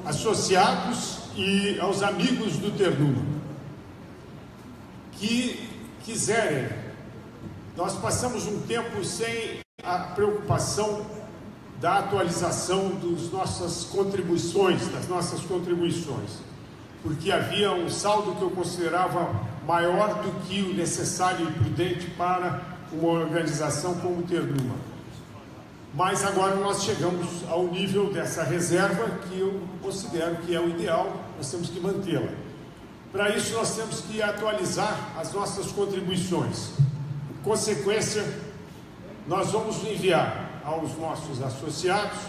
associados e aos amigos do Ternuma que quiserem. Nós passamos um tempo sem a preocupação da atualização das nossas contribuições, porque havia um saldo que eu considerava maior do que o necessário e prudente para uma organização como o Ternuma. Mas agora nós chegamos ao nível dessa reserva que eu considero que é o ideal, nós temos que mantê-la. Para isso nós temos que atualizar as nossas contribuições. Em consequência, nós vamos enviar aos nossos associados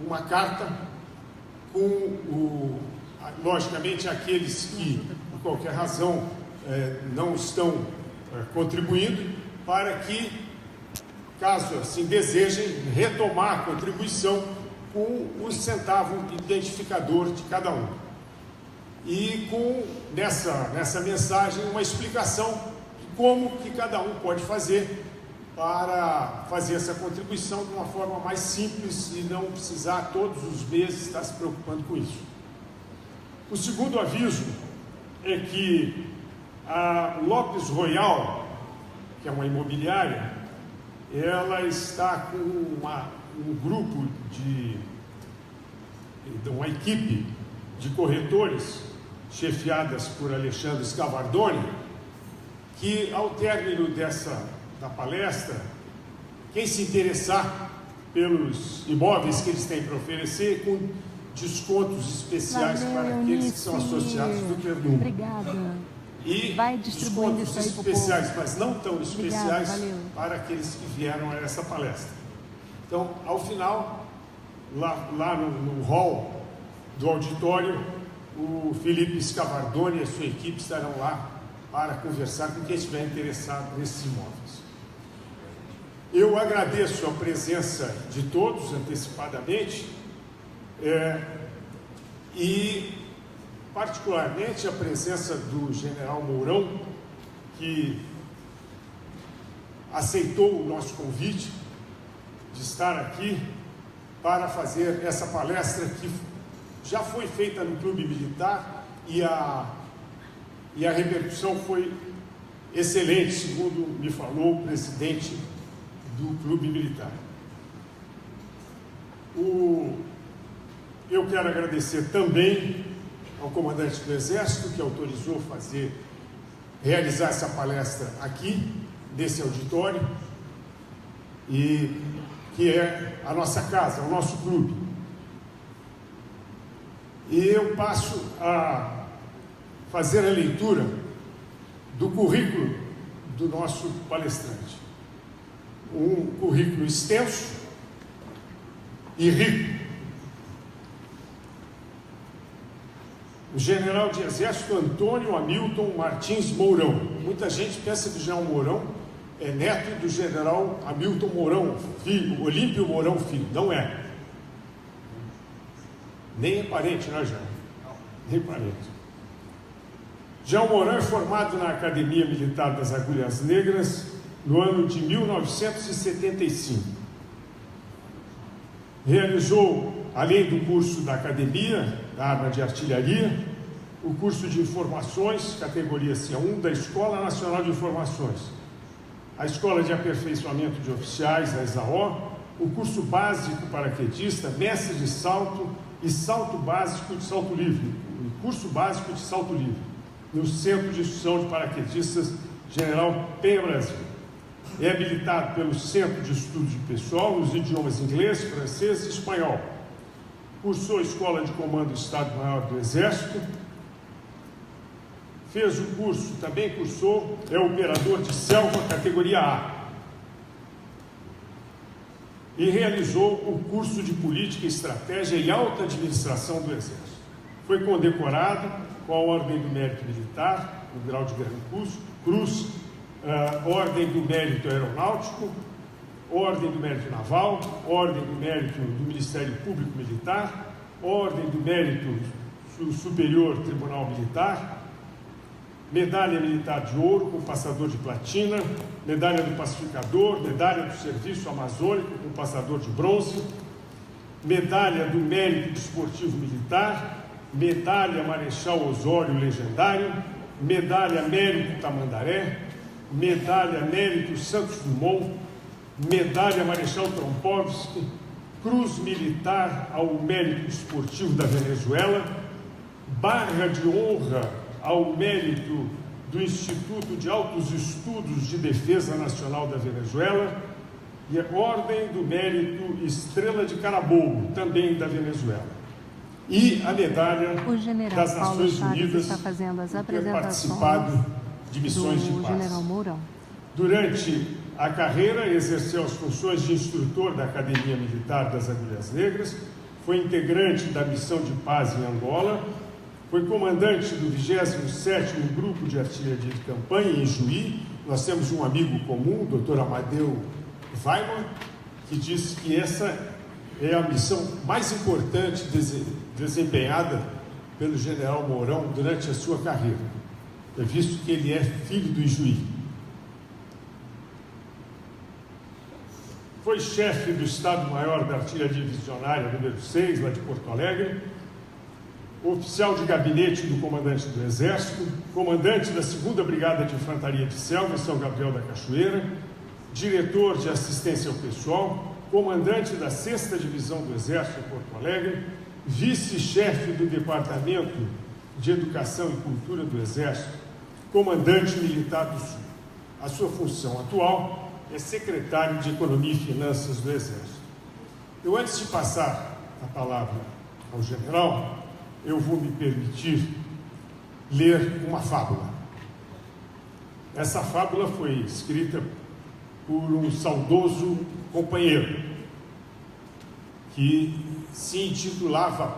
uma carta com, logicamente, aqueles que, por qualquer razão, não estão contribuindo, para que, caso assim desejem, retomar a contribuição com o centavo identificador de cada um. E com, nessa mensagem, uma explicação de como que cada um pode fazer para fazer essa contribuição de uma forma mais simples e não precisar todos os meses estar se preocupando com isso. O segundo aviso é que a Lopes Royal, que é uma imobiliária, ela está com um grupo uma equipe de corretores, chefiadas por Alexandre Scavardoni, que ao término da palestra, quem se interessar pelos imóveis que eles têm para oferecer, com descontos especiais para aqueles que são associados do Ternuma. Obrigada. E descontos especiais, mas não tão especiais, para aqueles que vieram a essa palestra. Então, ao final, lá no hall do auditório, o Felipe Scavardoni e a sua equipe estarão lá para conversar com quem estiver interessado nesses imóveis. Eu agradeço a presença de todos antecipadamente e particularmente a presença do general Mourão, que aceitou o nosso convite de estar aqui para fazer essa palestra que já foi feita no Clube Militar e a repercussão foi excelente, segundo me falou o presidente do Clube Militar. Eu quero agradecer também ao comandante do Exército, que autorizou realizar essa palestra aqui, nesse auditório, e que é a nossa casa, o nosso clube. E eu passo a fazer a leitura do currículo do nosso palestrante. Um currículo extenso e rico. O general de Exército Antônio Hamilton Martins Mourão. Muita gente pensa que o general Mourão é neto do general Hamilton Mourão, filho, Olímpio Mourão Filho. Não é. Nem é parente, né, Jean? Nem parente. Jean Mourão é formado na Academia Militar das Agulhas Negras no ano de 1975. Realizou, além do curso da Academia da Arma de Artilharia, o curso de Informações, categoria C1, da Escola Nacional de Informações, a Escola de Aperfeiçoamento de Oficiais, a ESAO, o curso básico paraquedista, mestre de salto e salto básico de salto livre, o curso básico de salto livre, no Centro de Instrução de Paraquedistas General Penha Brasil. É habilitado pelo Centro de Estudos de Pessoal nos idiomas inglês, francês e espanhol. Cursou a Escola de Comando do Estado-Maior do Exército. Fez o curso, também cursou, é operador de selva, categoria A. E realizou o curso de Política, Estratégia e Alta Administração do Exército. Foi condecorado com a Ordem do Mérito Militar, no grau de Gran Cruz, Ordem do Mérito Aeronáutico, Ordem do Mérito Naval, Ordem do Mérito do Ministério Público Militar, Ordem do Mérito do Superior Tribunal Militar, Medalha Militar de Ouro com passador de platina, Medalha do Pacificador, Medalha do Serviço Amazônico com passador de bronze, medalha do Mérito Desportivo Militar, medalha Marechal Osório Legendário, medalha Mérito Tamandaré, medalha Mérito Santos Dumont, medalha Marechal Trompovski, Cruz Militar ao Mérito Desportivo da Venezuela, barra de honra ao mérito do Instituto de Altos Estudos de Defesa Nacional da Venezuela e a Ordem do Mérito Estrela de Carabobo, também da Venezuela. E a medalha das Nações Unidas por ter participado de missões de paz. Durante a carreira, exerceu as funções de instrutor da Academia Militar das Agulhas Negras, foi integrante da Missão de Paz em Angola, foi comandante do 27º Grupo de Artilharia de Campanha em Juí. Nós temos um amigo comum, o Dr. Amadeu Weimann, que disse que essa é a missão mais importante desempenhada pelo general Mourão durante a sua carreira, visto que ele é filho do Ijuí. Foi chefe do Estado-Maior da Artilharia Divisionária número 6, lá de Porto Alegre, oficial de gabinete do comandante do Exército, comandante da 2ª Brigada de Infantaria de Selva, em São Gabriel da Cachoeira, diretor de assistência ao pessoal, comandante da 6ª Divisão do Exército em Porto Alegre, vice-chefe do Departamento de Educação e Cultura do Exército, comandante militar do Sul. A sua função atual é secretário de Economia e Finanças do Exército. Eu, antes de passar a palavra ao general, eu vou me permitir ler uma fábula. Essa fábula foi escrita por um saudoso companheiro que se intitulava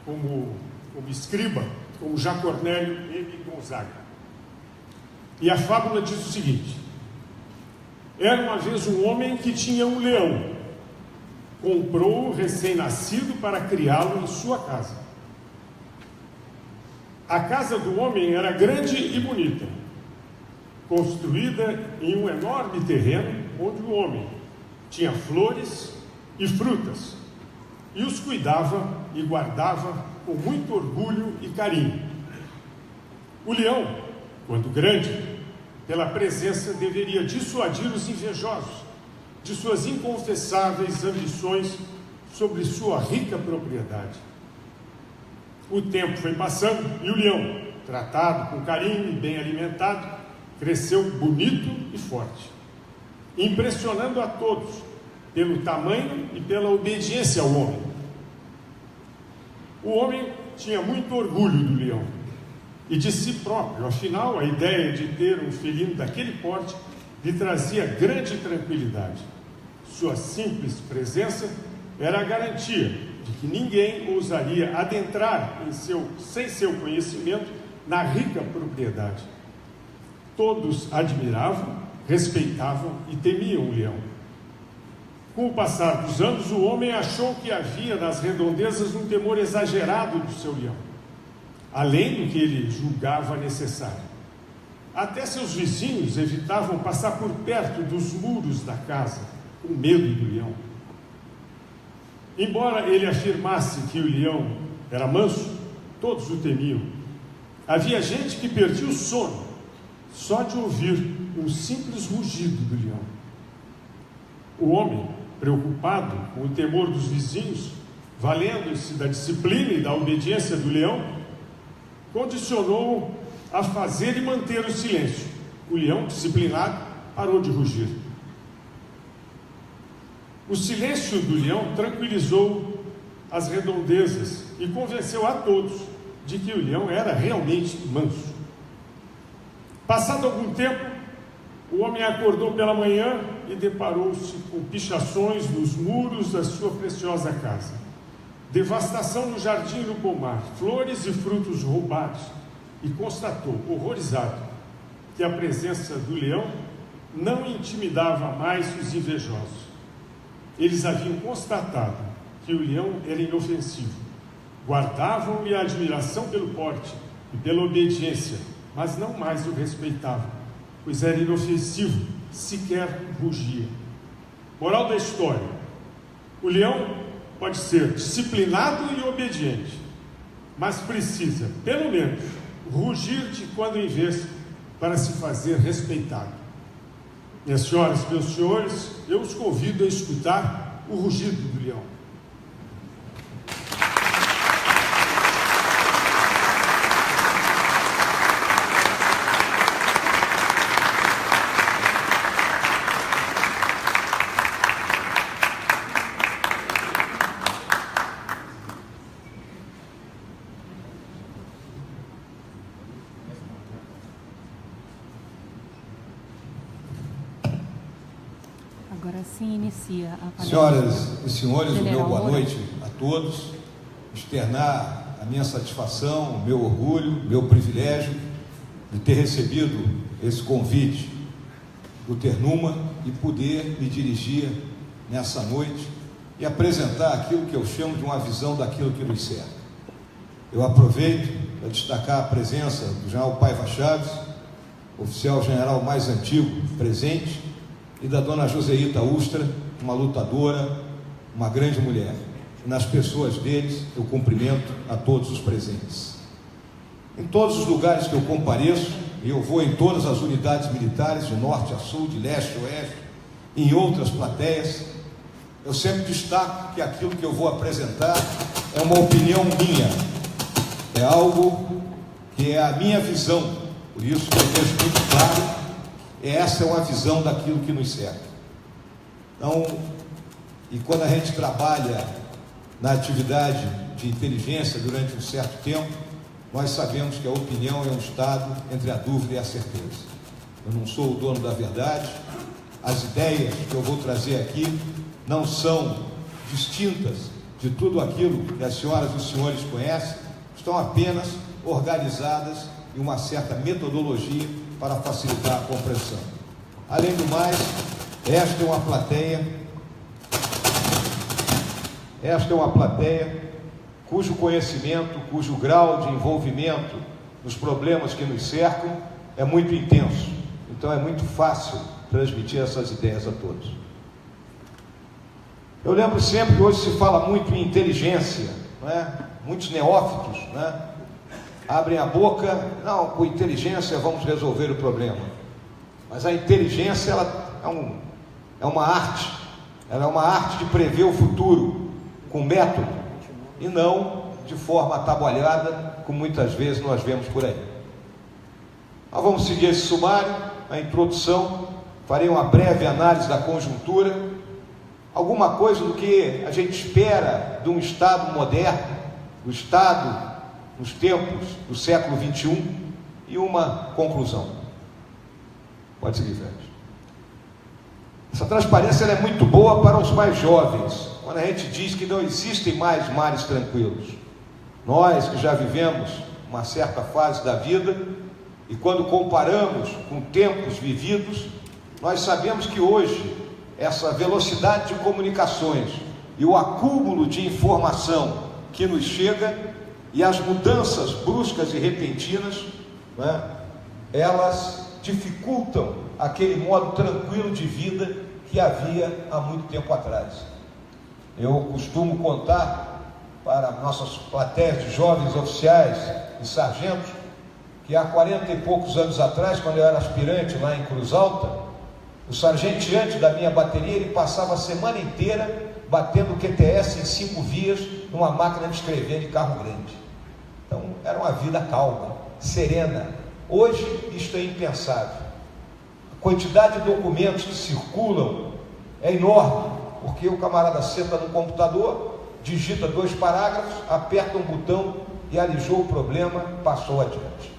como escriba, como Jacornélio M. Gonzaga. E a fábula diz o seguinte: era uma vez um homem que tinha um leão. Comprou-o recém-nascido para criá-lo em sua casa. A casa do homem era grande e bonita, construída em um enorme terreno onde o homem tinha flores e frutas e os cuidava e guardava com muito orgulho e carinho. O leão, quando grande, pela presença deveria dissuadir os invejosos de suas inconfessáveis ambições sobre sua rica propriedade. O tempo foi passando e o leão, tratado com carinho e bem alimentado, cresceu bonito e forte, impressionando a todos pelo tamanho e pela obediência ao homem. O homem tinha muito orgulho do leão e de si próprio, afinal, a ideia de ter um felino daquele porte lhe trazia grande tranquilidade. Sua simples presença era a garantia de que ninguém ousaria adentrar sem seu conhecimento na rica propriedade. Todos admiravam, respeitavam e temiam o leão. Com o passar dos anos, o homem achou que havia nas redondezas um temor exagerado do seu leão, além do que ele julgava necessário. Até seus vizinhos evitavam passar por perto dos muros da casa, com medo do leão. Embora ele afirmasse que o leão era manso, todos o temiam. Havia gente que perdia o sono só de ouvir um simples rugido do leão. O homem, preocupado com o temor dos vizinhos, valendo-se da disciplina e da obediência do leão, condicionou-o a fazer e manter o silêncio. O leão, disciplinado, parou de rugir. O silêncio do leão tranquilizou as redondezas e convenceu a todos de que o leão era realmente manso. Passado algum tempo, o homem acordou pela manhã e deparou-se com pichações nos muros da sua preciosa casa, devastação no jardim e no pomar, flores e frutos roubados, e constatou, horrorizado, que a presença do leão não intimidava mais os invejosos. Eles haviam constatado que o leão era inofensivo, guardavam-lhe a admiração pelo porte e pela obediência, mas não mais o respeitavam, pois era inofensivo, sequer rugia. Moral da história: O leão pode ser disciplinado e obediente, mas precisa, pelo menos, rugir de quando em vez para se fazer respeitado. Minhas senhoras e meus senhores, eu os convido a escutar o rugido do leão. Agora sim inicia a palestra. Senhoras e senhores, o meu General boa Moura. noite a todos. Externar a minha satisfação, o meu orgulho, o meu privilégio de ter recebido esse convite do Ternuma e poder me dirigir nessa noite e apresentar aquilo que eu chamo de uma visão daquilo que nos cerca. Eu aproveito para destacar a presença do general Paiva Chaves, oficial general mais antigo presente, e da dona Joseíta Ustra, uma lutadora, uma grande mulher. E nas pessoas deles, eu cumprimento a todos os presentes. Em todos os lugares que eu compareço, e eu vou em todas as unidades militares, de norte a sul, de leste a oeste, e em outras plateias, eu sempre destaco que aquilo que eu vou apresentar é uma opinião minha, é algo que é a minha visão, por isso que eu deixo muito claro. Essa é uma visão daquilo que nos cerca. Então, e quando a gente trabalha na atividade de inteligência durante um certo tempo, nós sabemos que a opinião é um estado entre a dúvida e a certeza. Eu não sou o dono da verdade, as ideias que eu vou trazer aqui não são distintas de tudo aquilo que as senhoras e os senhores conhecem, estão apenas organizadas em uma certa metodologia para facilitar a compreensão. Além do mais, esta é uma plateia cujo conhecimento, cujo grau de envolvimento nos problemas que nos cercam é muito intenso. Então é muito fácil transmitir essas ideias a todos. Eu lembro sempre que hoje se fala muito em inteligência, não é? Muitos neófitos, né, abrem a boca, não, com inteligência vamos resolver o problema. Mas a inteligência, ela é uma arte, ela é uma arte de prever o futuro, com método, e não de forma atabalhada, como muitas vezes nós vemos por aí. Nós vamos seguir esse sumário, a introdução, farei uma breve análise da conjuntura, alguma coisa do que a gente espera de um Estado moderno, do Estado nos tempos do século XXI, e uma conclusão. Pode seguir, Fred. Essa transparência ela é muito boa para os mais jovens, quando a gente diz que não existem mais mares tranquilos. Nós que já vivemos uma certa fase da vida, e quando comparamos com tempos vividos, nós sabemos que hoje essa velocidade de comunicações e o acúmulo de informação que nos chega e as mudanças bruscas e repentinas, né, elas dificultam aquele modo tranquilo de vida que havia há muito tempo atrás. Eu costumo contar para nossas plateias de jovens oficiais e sargentos que há 40 e poucos anos atrás, quando eu era aspirante lá em Cruz Alta, o sargenteante da minha bateria, ele passava a semana inteira batendo QTS em 5 vias numa máquina de escrever de carro grande. Então era uma vida calma, serena. Hoje isto é impensável. A quantidade de documentos que circulam é enorme, porque o camarada senta no computador, digita 2 parágrafos, aperta um botão e alijou o problema, passou adiante.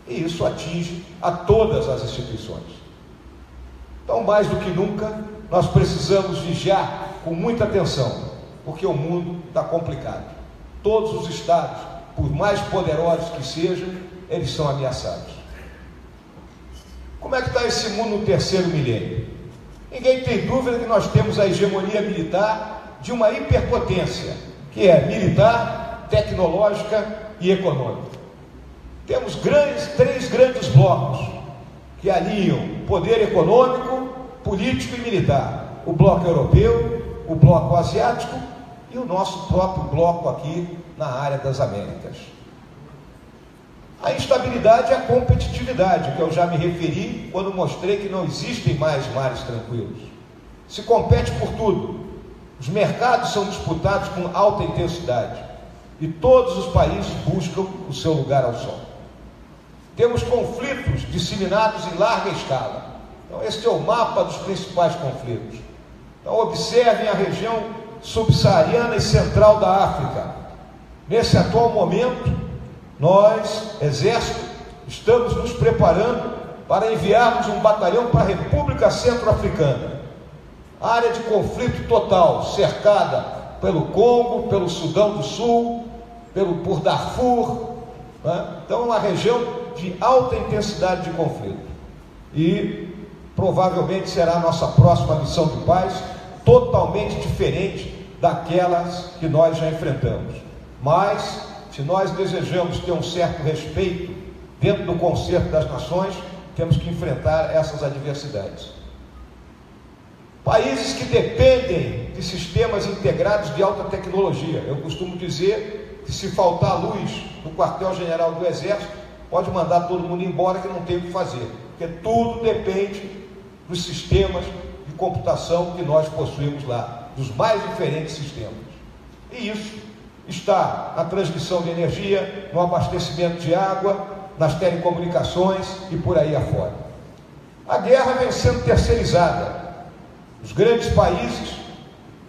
E isso atinge a todas as instituições. Então, mais do que nunca, nós precisamos vigiar com muita atenção, porque o mundo está complicado. Todos os estados, por mais poderosos que sejam, eles são ameaçados. Como é que está esse mundo no terceiro milênio? Ninguém tem dúvida que nós temos a hegemonia militar de uma hiperpotência, que é militar, tecnológica e econômica. Temos 3 grandes blocos que alinham poder econômico, político e militar: o bloco europeu, o bloco asiático e o nosso próprio bloco aqui na área das Américas. A instabilidade e a competitividade, que eu já me referi quando mostrei que não existem mais mares tranquilos. Se compete por tudo. Os mercados são disputados com alta intensidade e todos os países buscam o seu lugar ao sol. Temos conflitos disseminados em larga escala. Então, este é o mapa dos principais conflitos. Então, observem a região subsaariana e central da África. Nesse atual momento, nós, Exército, estamos nos preparando para enviarmos um batalhão para a República Centro-Africana. Área de conflito total, cercada pelo Congo, pelo Sudão do Sul, por Darfur, né? Então, uma região de alta intensidade de conflito. E provavelmente será a nossa próxima missão de paz, totalmente diferente daquelas que nós já enfrentamos. Mas, se nós desejamos ter um certo respeito dentro do concerto das nações, temos que enfrentar essas adversidades. Países que dependem de sistemas integrados de alta tecnologia. Eu costumo dizer que se faltar luz no quartel-general do Exército, pode mandar todo mundo embora que não tem o que fazer, porque tudo depende dos sistemas de computação que nós possuímos lá, dos mais diferentes sistemas. E isso está na transmissão de energia, no abastecimento de água, nas telecomunicações e por aí afora. A guerra vem sendo terceirizada. Os grandes países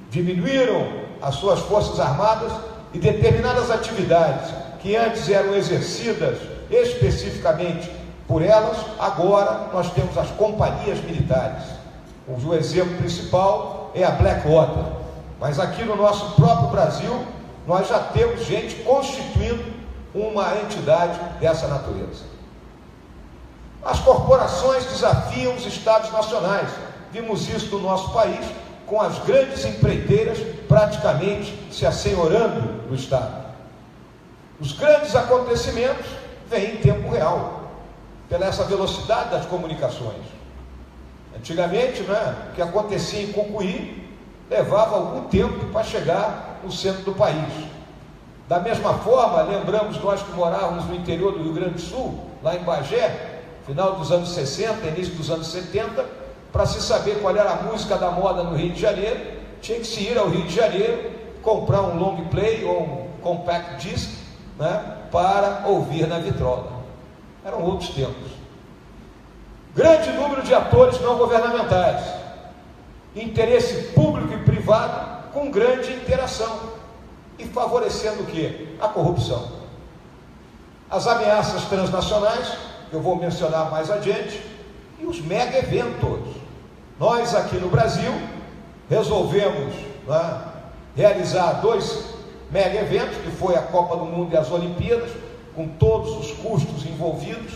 diminuíram as suas forças armadas e determinadas atividades que antes eram exercidas especificamente por elas, agora nós temos as companhias militares. O exemplo principal é a Blackwater. Mas aqui no nosso próprio Brasil, nós já temos gente constituindo uma entidade dessa natureza. As corporações desafiam os estados nacionais. Vimos isso no nosso país, com as grandes empreiteiras praticamente se assenhorando do Estado. Os grandes acontecimentos vêm em tempo real, pela essa velocidade das comunicações. Antigamente, né, o que acontecia em Cucuí levava algum tempo para chegar no centro do país. Da mesma forma, lembramos nós que morávamos no interior do Rio Grande do Sul, lá em Bagé, final dos anos 60, início dos anos 70, para se saber qual era a música da moda no Rio de Janeiro, tinha que se ir ao Rio de Janeiro, comprar um long play ou um compact disc, né, para ouvir na vitrola. Eram outros tempos. Grande número de atores não governamentais, interesse público e privado com grande interação e favorecendo o quê? A corrupção. As ameaças transnacionais, que eu vou mencionar mais adiante, e os mega eventos. Nós aqui no Brasil resolvemos, né, realizar 2 mega eventos, que foi a Copa do Mundo e as Olimpíadas, com todos os custos envolvidos,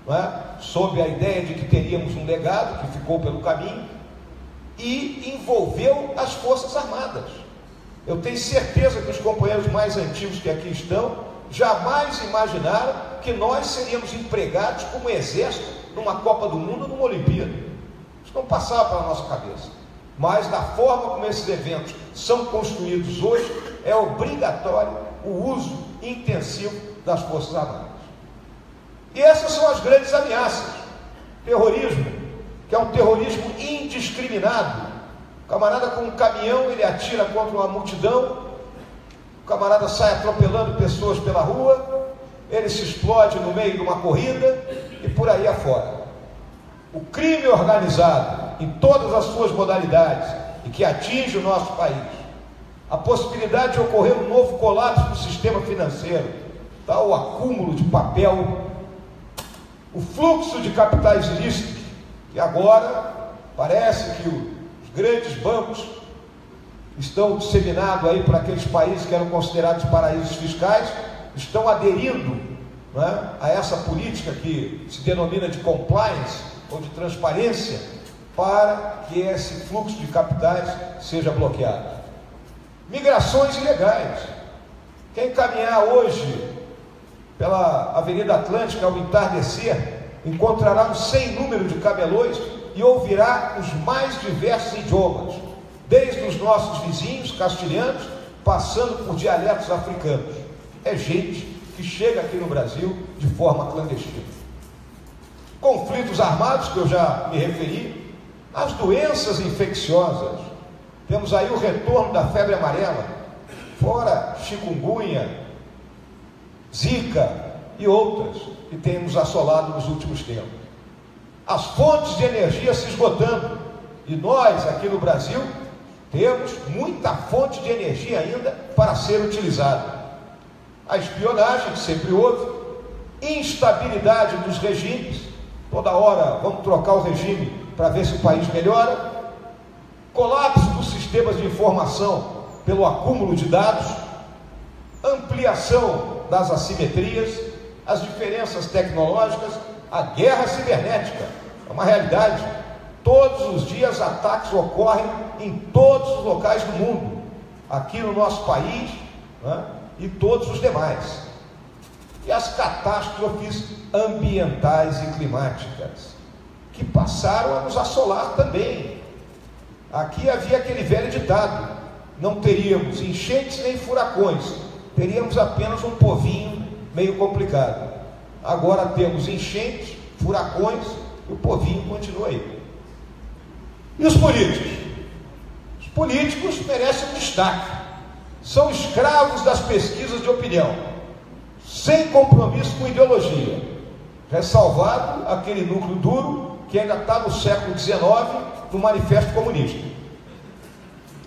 né, sob a ideia de que teríamos um legado que ficou pelo caminho, e envolveu as Forças Armadas. Eu tenho certeza que os companheiros mais antigos que aqui estão jamais imaginaram que nós seríamos empregados como exército numa Copa do Mundo ou numa Olimpíada. Isso não passava pela nossa cabeça. Mas da forma como esses eventos são construídos hoje, é obrigatório o uso intensivo das Forças Armadas. E essas são as grandes ameaças. Terrorismo, que é um terrorismo indiscriminado. O camarada com um caminhão, ele atira contra uma multidão, o camarada sai atropelando pessoas pela rua, ele se explode no meio de uma corrida e por aí afora. O crime organizado, em todas as suas modalidades, e que atinge o nosso país, a possibilidade de ocorrer um novo colapso do sistema financeiro, tá? O acúmulo de papel, o fluxo de capitais ilícitos, que agora parece que os grandes bancos estão disseminados aí por aqueles países que eram considerados paraísos fiscais, estão aderindo, né, a essa política que se denomina de compliance ou de transparência, para que esse fluxo de capitais seja bloqueado. Migrações ilegais. Quem caminhar hoje pela Avenida Atlântica ao entardecer, encontrará um sem número de camelões e ouvirá os mais diversos idiomas. desde os nossos vizinhos castilhanos, passando por dialetos africanos. É gente que chega aqui no Brasil de forma clandestina. Conflitos armados, que eu já me referi, as doenças infecciosas. Temos aí o retorno da febre amarela, fora chikungunya, zika e outras que têm nos assolado nos últimos tempos. As fontes de energia se esgotando, e nós aqui no Brasil temos muita fonte de energia ainda para ser utilizada. A espionagem que sempre houve, instabilidade dos regimes, toda hora vamos trocar o regime para ver se o país melhora, colapso dos sistemas de informação pelo acúmulo de dados, ampliação das assimetrias, as diferenças tecnológicas, a guerra cibernética, é uma realidade. Todos os dias ataques ocorrem em todos os locais do mundo, aqui no nosso país, né, e todos os demais. E as catástrofes ambientais e climáticas, que passaram a nos assolar também. Aqui havia aquele velho ditado: não teríamos enchentes nem furacões, teríamos apenas um povinho meio complicado. Agora temos enchentes, furacões, e o povinho continua aí. E os políticos? Os políticos merecem um destaque. São escravos das pesquisas de opinião, sem compromisso com ideologia, ressalvado aquele núcleo duro que ainda está no século XIX, do Manifesto Comunista.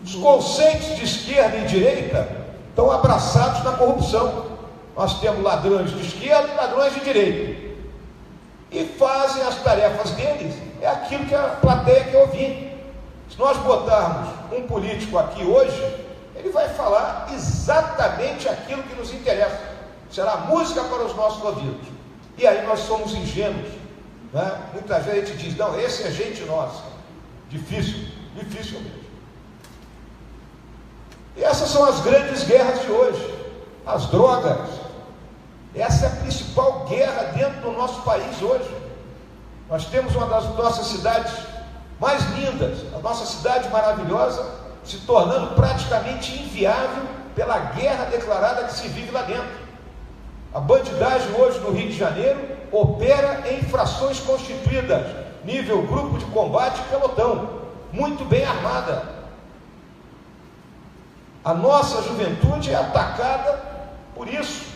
Os conceitos de esquerda e direita estão abraçados na corrupção. Nós temos ladrões de esquerda e ladrões de direita, e fazem as tarefas deles, é aquilo que a plateia quer ouvir. Se nós botarmos um político aqui hoje, ele vai falar exatamente aquilo que nos interessa, será música para os nossos ouvidos. E aí nós somos ingênuos, né? Muitas vezes a gente diz: não, esse é gente nossa. Difícil mesmo. E essas são as grandes guerras de hoje. As drogas, essa é a principal guerra dentro do nosso país hoje. Nós temos uma das nossas cidades mais lindas, a nossa cidade maravilhosa, se tornando praticamente inviável pela guerra declarada que se vive lá dentro. A bandidagem hoje no Rio de Janeiro opera em frações constituídas, nível grupo de combate e pelotão, muito bem armada. A nossa juventude é atacada por isso.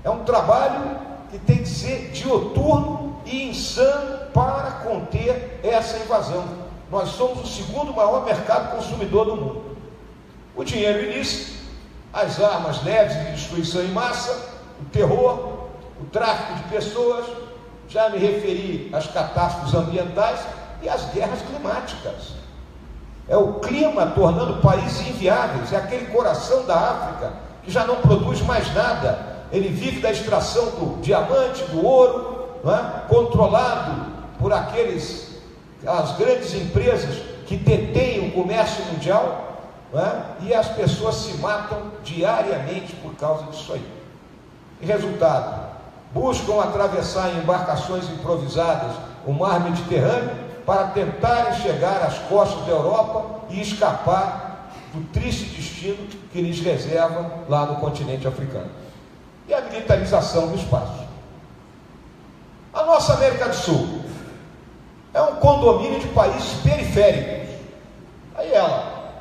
É um trabalho que tem que ser dioturno e insano para conter essa invasão. Nós somos o segundo maior mercado consumidor do mundo. O dinheiro ilícito, as armas leves de destruição em massa, o terror, o tráfico de pessoas, já me referi às catástrofes ambientais e às guerras climáticas. É o clima tornando países inviáveis, é aquele coração da África que já não produz mais nada. Ele vive da extração do diamante, do ouro, não é? Controlado por as grandes empresas que detêm o comércio mundial, não é? E as pessoas se matam diariamente por causa disso aí. E resultado, buscam atravessar em embarcações improvisadas o mar Mediterrâneo para tentarem chegar às costas da Europa e escapar do triste destino que lhes reserva lá no continente africano. E a militarização do espaço. A nossa América do Sul é um condomínio de países periféricos. Aí ela,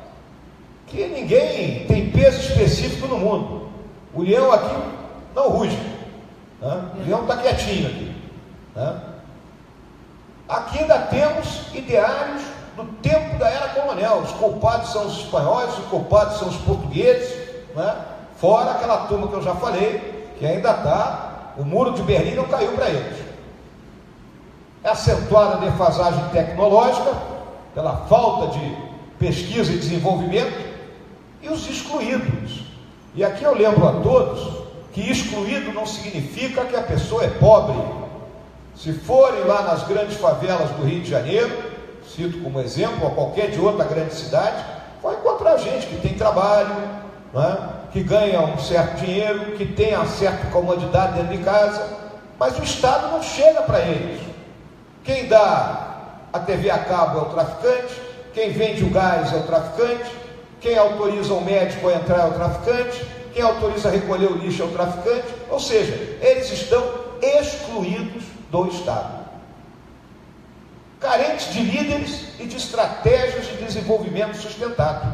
que ninguém tem peso específico no mundo. O leão aqui não ruge, né? O leão está quietinho aqui, né? Aqui ainda temos ideários do tempo da era colonial. Os culpados são os espanhóis, os culpados são os portugueses, né? Fora aquela turma que eu já falei, que ainda está, o muro de Berlim não caiu para eles. É acentuada a defasagem tecnológica, pela falta de pesquisa e desenvolvimento, e os excluídos. E aqui eu lembro a todos que excluído não significa que a pessoa é pobre. Se forem lá nas grandes favelas do Rio de Janeiro, cito como exemplo, ou qualquer de outra grande cidade, vai encontrar gente que tem trabalho, né? Que ganha um certo dinheiro, que tem uma certa comodidade dentro de casa, mas o Estado não chega para eles. Quem dá a TV a cabo é o traficante, quem vende o gás é o traficante, quem autoriza o médico a entrar é o traficante, quem autoriza a recolher o lixo é o traficante, ou seja, eles estão excluídos do Estado, carentes de líderes e de estratégias de desenvolvimento sustentável.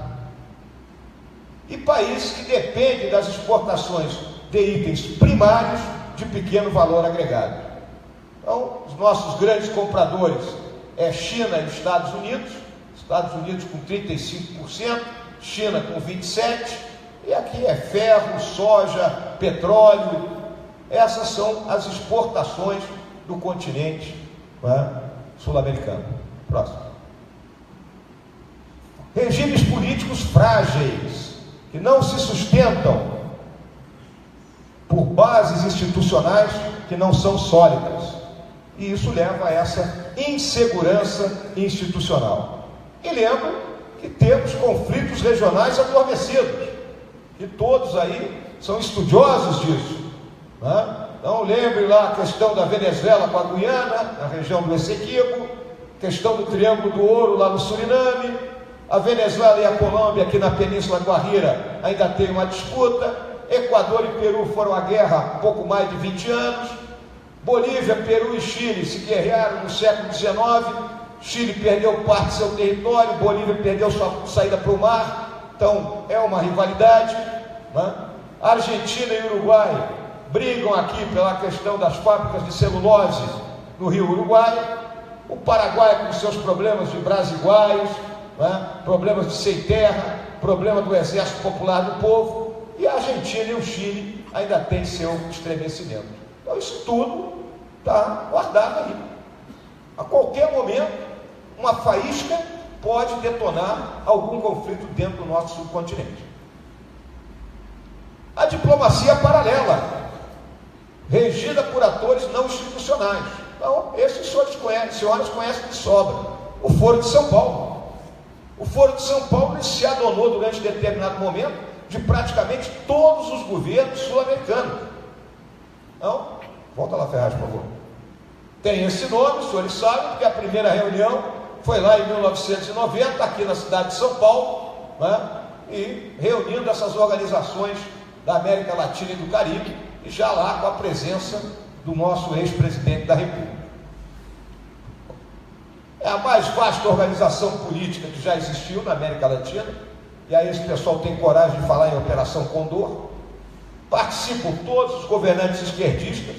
E país que depende das exportações de itens primários de pequeno valor agregado. Então, os nossos grandes compradores é China e Estados Unidos com 35%, China com 27%, e aqui é ferro, soja, petróleo. Essas são as exportações do continente, né, sul-americano. Próximo. Regimes políticos frágeis, que não se sustentam por bases institucionais que não são sólidas. E isso leva a essa insegurança institucional. E lembro que temos conflitos regionais adormecidos, que todos aí são estudiosos disso, né? Então lembre lá a questão da Venezuela com a Guiana, na região do Essequibo, questão do Triângulo do Ouro lá no Suriname, a Venezuela e a Colômbia aqui na Península Guajira ainda tem uma disputa, Equador e Peru foram à guerra há pouco mais de 20 anos, Bolívia, Peru e Chile se guerrearam no século XIX, Chile perdeu parte do seu território, Bolívia perdeu sua saída para o mar, então é uma rivalidade, né? Argentina e Uruguai brigam aqui pela questão das fábricas de celulose no Rio Uruguai, o Paraguai com seus problemas de brasiguaios, né? Problemas de sem terra, problema do Exército Popular do Povo, e a Argentina e o Chile ainda têm seu estremecimento. Então isso tudo está guardado aí. A qualquer momento, uma faísca pode detonar algum conflito dentro do nosso subcontinente. A diplomacia paralela, regida por atores não institucionais. Então, esses senhores conhecem de sobra. O Foro de São Paulo. O Foro de São Paulo se adonou durante determinado momento de praticamente todos os governos sul-americanos. Então, volta lá, Ferraz, por favor. Tem esse nome, os senhores sabem, porque a primeira reunião foi lá em 1990, aqui na cidade de São Paulo, né? E reunindo essas organizações da América Latina e do Caribe, e já lá com a presença do nosso ex-presidente da República. É a mais vasta organização política que já existiu na América Latina, e aí esse pessoal tem coragem de falar em Operação Condor. Participam todos os governantes esquerdistas,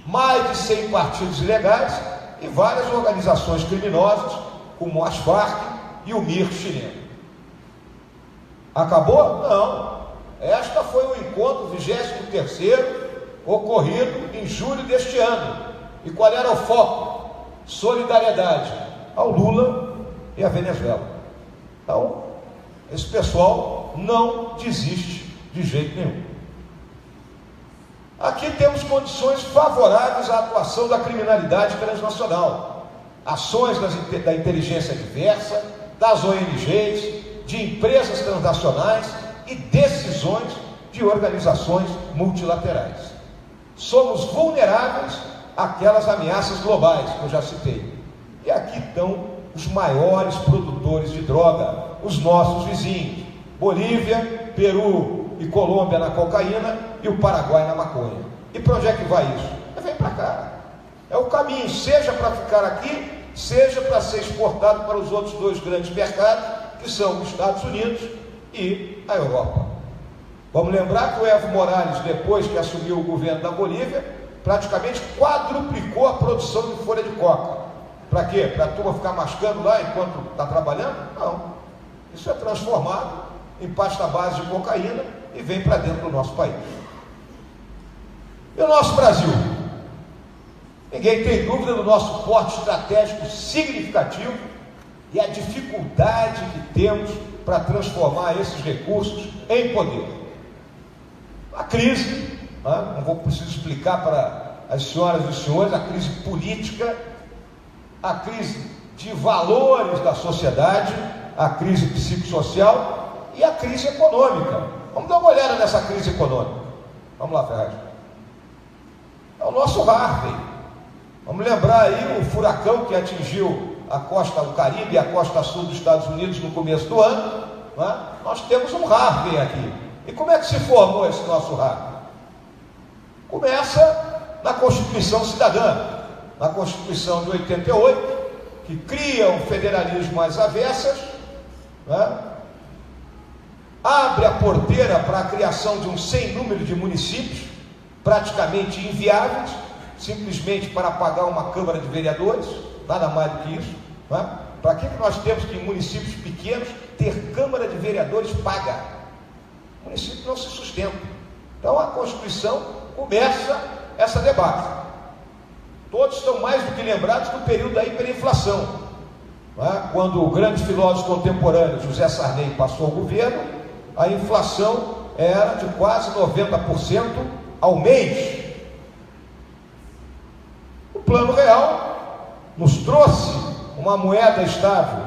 mais de 100 partidos ilegais e várias organizações criminosas, como as Farc e o MIR chileno. Acabou? Não. Esta foi o encontro 23º, ocorrido em julho deste ano. E qual era o foco? Solidariedade ao Lula e à Venezuela. Então, esse pessoal não desiste de jeito nenhum. Aqui temos condições favoráveis à atuação da criminalidade transnacional, ações da inteligência diversa, das ONGs, de empresas transnacionais e decisões de organizações multilaterais. Somos vulneráveis àquelas ameaças globais que eu já citei. E aqui estão os maiores produtores de droga, os nossos vizinhos: Bolívia, Peru e Colômbia na cocaína e o Paraguai na maconha. E para onde é que vai isso? Vem para cá. É o caminho, seja para ficar aqui, seja para ser exportado para os outros dois grandes mercados, que são os Estados Unidos e a Europa. Vamos lembrar que o Evo Morales, depois que assumiu o governo da Bolívia, praticamente quadruplicou a produção de folha de coca. Para quê? Para a turma ficar mascando lá enquanto está trabalhando? Não. Isso é transformado em pasta base de cocaína e vem para dentro do nosso país. E o nosso Brasil? Ninguém tem dúvida do nosso porte estratégico significativo e a dificuldade que temos para transformar esses recursos em poder. A crise, não vou precisar explicar para as senhoras e os senhores, a crise política, a crise de valores da sociedade, a crise psicossocial e a crise econômica. Vamos dar uma olhada nessa crise econômica. Vamos lá, Ferraz. É o nosso Harvey. Vamos lembrar aí o furacão que atingiu a costa, o Caribe e a costa sul dos Estados Unidos no começo do ano, né? Nós temos um Harvey aqui. E como é que se formou esse nosso Harvey? Começa na Constituição Cidadã, na Constituição de 88, que cria um federalismo às avessas, né? Abre a porteira para a criação de um sem número de municípios, praticamente inviáveis, simplesmente para pagar uma Câmara de Vereadores, nada mais do que isso, né? Para que nós temos que em municípios pequenos ter Câmara de Vereadores paga? O município não se sustenta. Então a Constituição começa essa debate. Todos estão mais do que lembrados do período da hiperinflação, né? Quando o grande filósofo contemporâneo José Sarney passou ao governo, a inflação era de quase 90% ao mês. O Plano Real nos trouxe uma moeda estável,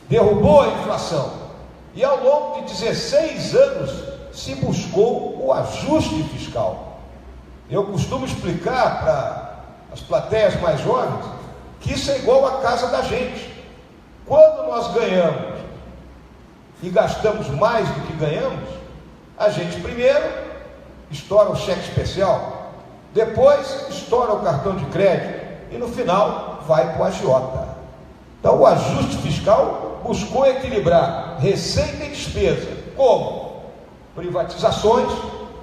derrubou a inflação, e ao longo de 16 anos se buscou o ajuste fiscal. Eu costumo explicar para as plateias mais jovens que isso é igual a casa da gente. Quando nós ganhamos e gastamos mais do que ganhamos, a gente primeiro estoura o cheque especial, depois estoura o cartão de crédito e no final vai para o agiota. Então o ajuste fiscal buscou equilibrar receita e despesa. Como? Privatizações,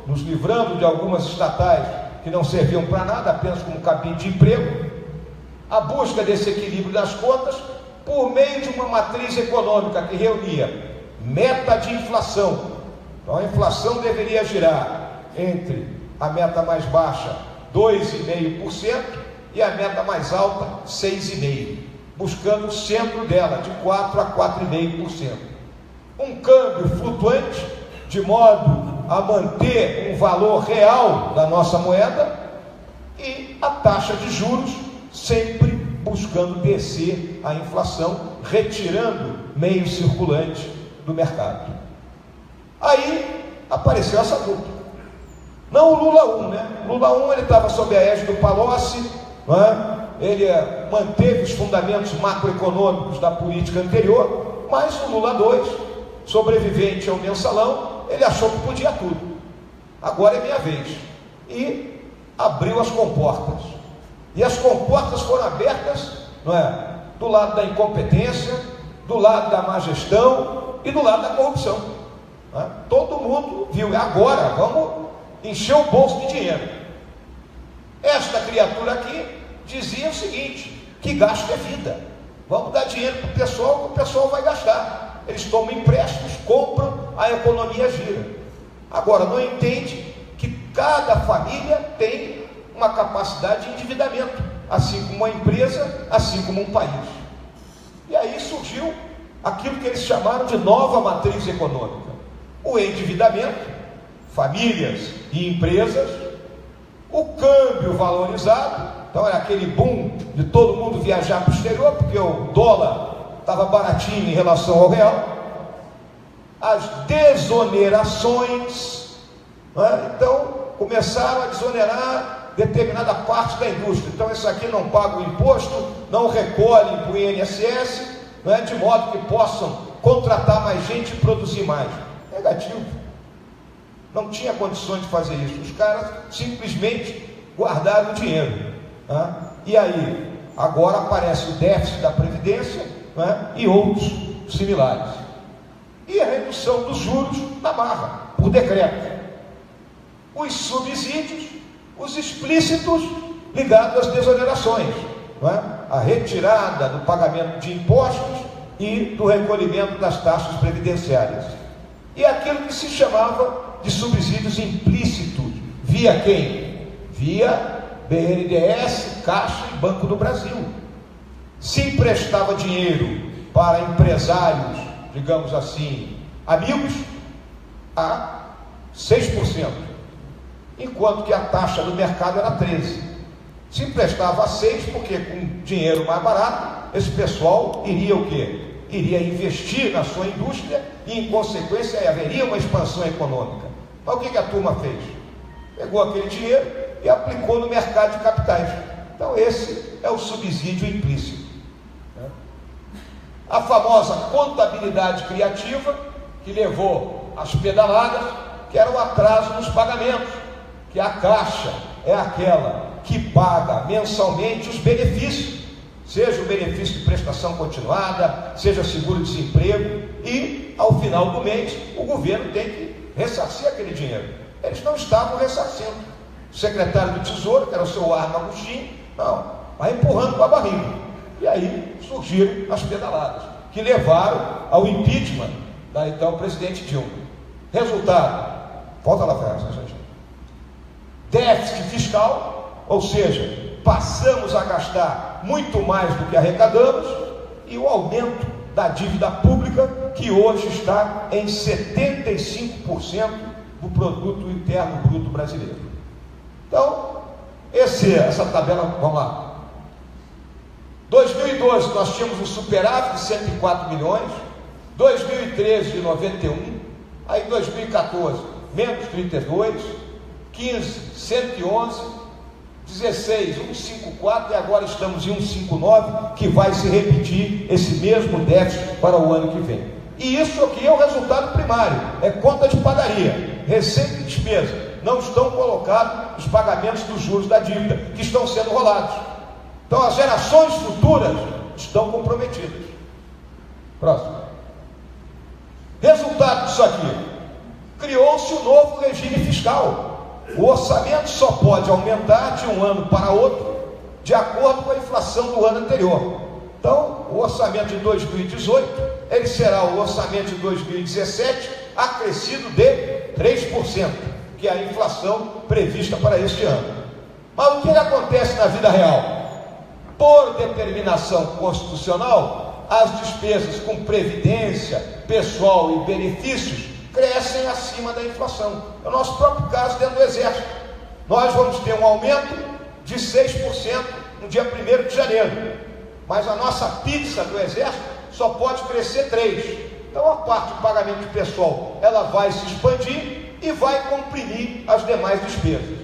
nos livrando de algumas estatais que não serviam para nada, apenas como cabide de emprego. A busca desse equilíbrio das contas por meio de uma matriz econômica que reunia meta de inflação. Então a inflação deveria girar entre a meta mais baixa 2,5% e a meta mais alta 6,5%, buscando o centro dela de 4 a 4,5%. Um câmbio flutuante, de modo a manter um valor real da nossa moeda, e a taxa de juros sempre buscando descer a inflação, retirando meio circulante do mercado. Aí apareceu essa dupla. Não o Lula 1, né? O Lula 1 ele estava sob a égide do Palocci, né? Ele manteve os fundamentos macroeconômicos da política anterior, mas o Lula 2, sobrevivente ao mensalão, ele achou que podia tudo. Agora é minha vez. E abriu as comportas. E as comportas foram abertas, não é? Do lado da incompetência, do lado da má gestão e do lado da corrupção. Não é? Todo mundo viu. E agora vamos encher o bolso de dinheiro. Esta criatura aqui dizia o seguinte: que gasto é vida. Vamos dar dinheiro para o pessoal, que o pessoal vai gastar. Eles tomam empréstimos, compram, a economia gira. Agora, não entende que cada família tem uma capacidade de endividamento, assim como uma empresa, assim como um país. E aí surgiu aquilo que eles chamaram de nova matriz econômica: o endividamento, famílias e empresas, o câmbio valorizado. Então era aquele boom de todo mundo viajar para o exterior, porque o dólar estava baratinho em relação ao real. As desonerações, né? Então começaram a desonerar determinada parte da indústria. Então isso aqui não paga o imposto, não recolhe para o INSS, né? De modo que possam contratar mais gente e produzir mais. Negativo. Não tinha condições de fazer isso. Os caras simplesmente guardaram o dinheiro, né? E aí, agora aparece o déficit da Previdência, né? E outros similares. E a redução dos juros na marra, por decreto. Os subsídios, os explícitos ligados às desonerações, não é? A retirada do pagamento de impostos e do recolhimento das taxas previdenciárias. E aquilo que se chamava de subsídios implícitos, via quem? Via BNDES, Caixa e Banco do Brasil. Se emprestava dinheiro para empresários, digamos assim, amigos, a 6%, enquanto que a taxa do mercado era 13%. Se emprestava a 6%, porque com dinheiro mais barato, esse pessoal iria o quê? Iria investir na sua indústria e, em consequência, haveria uma expansão econômica. Mas o que a turma fez? Pegou aquele dinheiro e aplicou no mercado de capitais. Então esse é o subsídio implícito. A famosa contabilidade criativa, que levou às pedaladas, que era o atraso nos pagamentos, que a Caixa é aquela que paga mensalmente os benefícios, seja o benefício de prestação continuada, seja seguro-desemprego, e ao final do mês o governo tem que ressarcir aquele dinheiro. Eles não estavam ressarcindo. O secretário do Tesouro, que era o seu Arno Agostinho, não, vai empurrando com a barriga. E aí surgiram as pedaladas, que levaram ao impeachment da então presidente Dilma. Resultado, volta lá atrás, gente. Déficit fiscal, ou seja, passamos a gastar muito mais do que arrecadamos, e o aumento da dívida pública, que hoje está em 75% do produto interno bruto brasileiro. Então, essa tabela, vamos lá. 2012 nós tínhamos um superávit de 104 milhões, 2013 de 91, aí 2014 menos 32, 15 111, 16 154 e agora estamos em 159, que vai se repetir esse mesmo déficit para o ano que vem. E isso aqui é o resultado primário, é conta de padaria, receita e despesa. Não estão colocados os pagamentos dos juros da dívida, que estão sendo rolados. Então as gerações futuras estão comprometidas. Próximo. Resultado disso aqui: criou-se um novo regime fiscal. O orçamento só pode aumentar de um ano para outro, de acordo com a inflação do ano anterior. Então, o orçamento de 2018, ele será o orçamento de 2017, acrescido de 3%, que é a inflação prevista para este ano. Mas o que acontece na vida real? Por determinação constitucional, as despesas com previdência, pessoal e benefícios crescem acima da inflação. É o nosso próprio caso dentro do Exército. Nós vamos ter um aumento de 6% no dia 1º de janeiro, mas a nossa pizza do Exército só pode crescer 3%. Então a parte de pagamento de pessoal, ela vai se expandir e vai comprimir as demais despesas.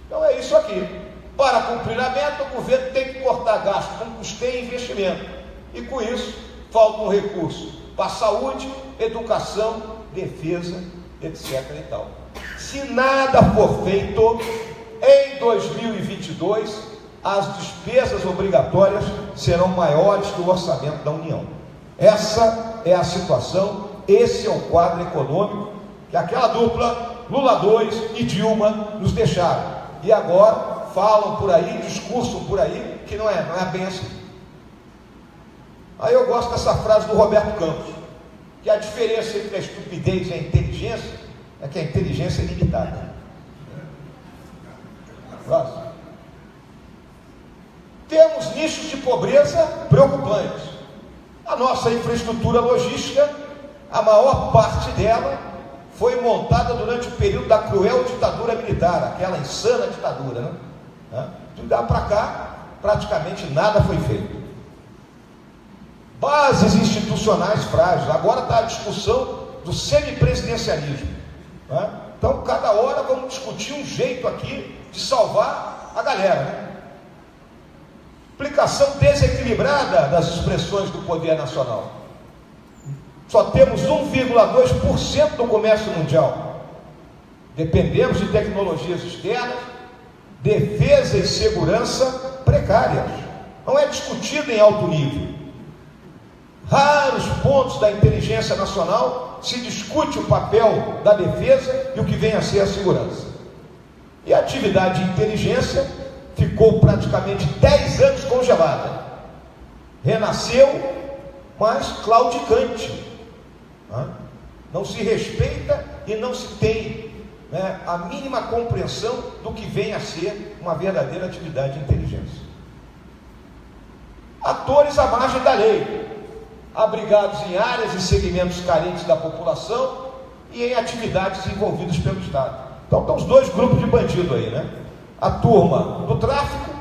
Então é isso aqui. Para cumprir a meta, o governo tem que cortar gasto com custeio e investimento, e com isso falta um recurso para saúde, educação, defesa, etc. e tal. Se nada for feito, em 2022 as despesas obrigatórias serão maiores que o orçamento da União. Essa é a situação, esse é o quadro econômico que aquela dupla, Lula 2 e Dilma, nos deixaram. E agora falam por aí, discursam por aí, que não é bem assim. Aí eu gosto dessa frase do Roberto Campos, que a diferença entre a estupidez e a inteligência é que a inteligência é limitada. Próximo. Temos nichos de pobreza preocupantes. A nossa infraestrutura logística, a maior parte dela foi montada durante o período da cruel ditadura militar, aquela insana ditadura, né? De lá para cá, praticamente nada foi feito. Bases institucionais frágeis. Agora está a discussão do semipresidencialismo, né? Então, cada hora vamos discutir um jeito aqui de salvar a galera, né? Aplicação desequilibrada das expressões do poder nacional. Só temos 1,2% do comércio mundial. Dependemos de tecnologias externas, defesa e segurança precárias. Não é discutido em alto nível. Raros pontos da inteligência nacional se discute o papel da defesa e o que vem a ser a segurança. E a atividade de inteligência ficou praticamente 10 anos congelada. Renasceu, mas claudicante. Não se respeita e não se tem, né, a mínima compreensão do que vem a ser uma verdadeira atividade de inteligência. Atores à margem da lei, abrigados em áreas e segmentos carentes da população e em atividades envolvidas pelo Estado. Então estão os dois grupos de bandido aí, né? A turma do tráfico,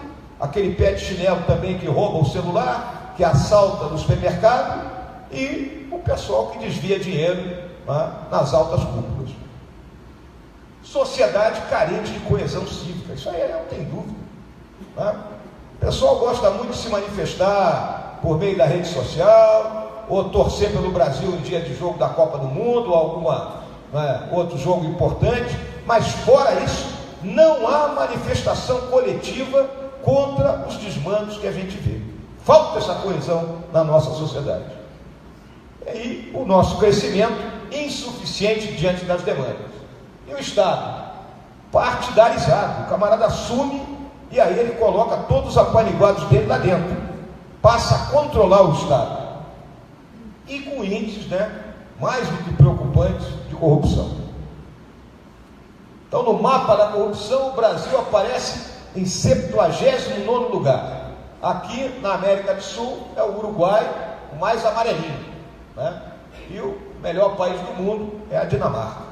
aquele pé de chinelo também que rouba o celular, que assalta no supermercado, e o pessoal que desvia dinheiro, né, nas altas cúpulas. Sociedade carente de coesão cívica, isso aí não tem dúvida, né? O pessoal gosta muito de se manifestar por meio da rede social, ou torcer pelo Brasil em dia de jogo da Copa do Mundo, ou alguma, outro jogo importante, mas fora isso, não há manifestação coletiva contra os desmandos que a gente vê. Falta essa coesão na nossa sociedade. E o nosso crescimento insuficiente diante das demandas. E o Estado? Partidarizado. O camarada assume e aí ele coloca todos os apaniguados dele lá dentro. Passa a controlar o Estado. E com índices, mais do que preocupantes de corrupção. Então, no mapa da corrupção, o Brasil aparece em 79º lugar. Aqui na América do Sul é o Uruguai, o mais amarelinho, e o melhor país do mundo é a Dinamarca.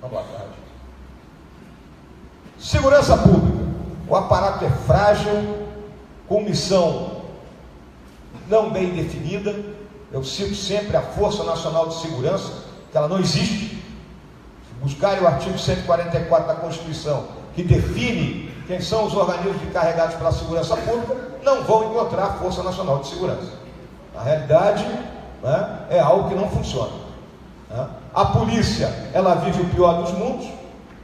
Uma boa tarde. Segurança pública. O aparato é frágil, com missão não bem definida. Eu cito sempre a Força Nacional de Segurança, que ela não existe. Se buscarem o artigo 144 da Constituição, que define quem são os organismos encarregados pela segurança pública, não vão encontrar a Força Nacional de Segurança. Na realidade, é algo que não funciona. A polícia, ela vive o pior dos mundos,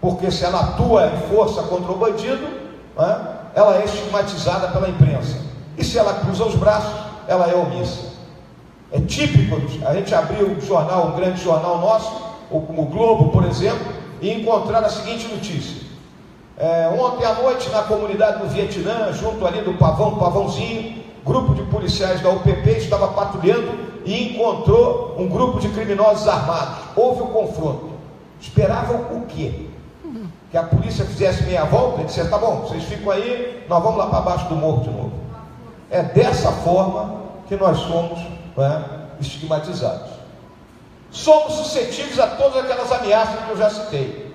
porque se ela atua em força contra o bandido, ela é estigmatizada pela imprensa. E se ela cruza os braços, ela é omissa. É típico, a gente abriu um jornal, um grande jornal nosso, ou como o Globo, por exemplo, e encontrar a seguinte notícia. Ontem à noite, na comunidade do Vietnã, junto ali do Pavãozinho, grupo de policiais da UPP estava patrulhando e encontrou um grupo de criminosos armados. Houve um confronto. Esperavam o quê? Que a polícia fizesse meia volta e dissesse, tá bom, vocês ficam aí, nós vamos lá para baixo do morro de novo. É dessa forma que nós somos estigmatizados. Somos suscetíveis a todas aquelas ameaças que eu já citei.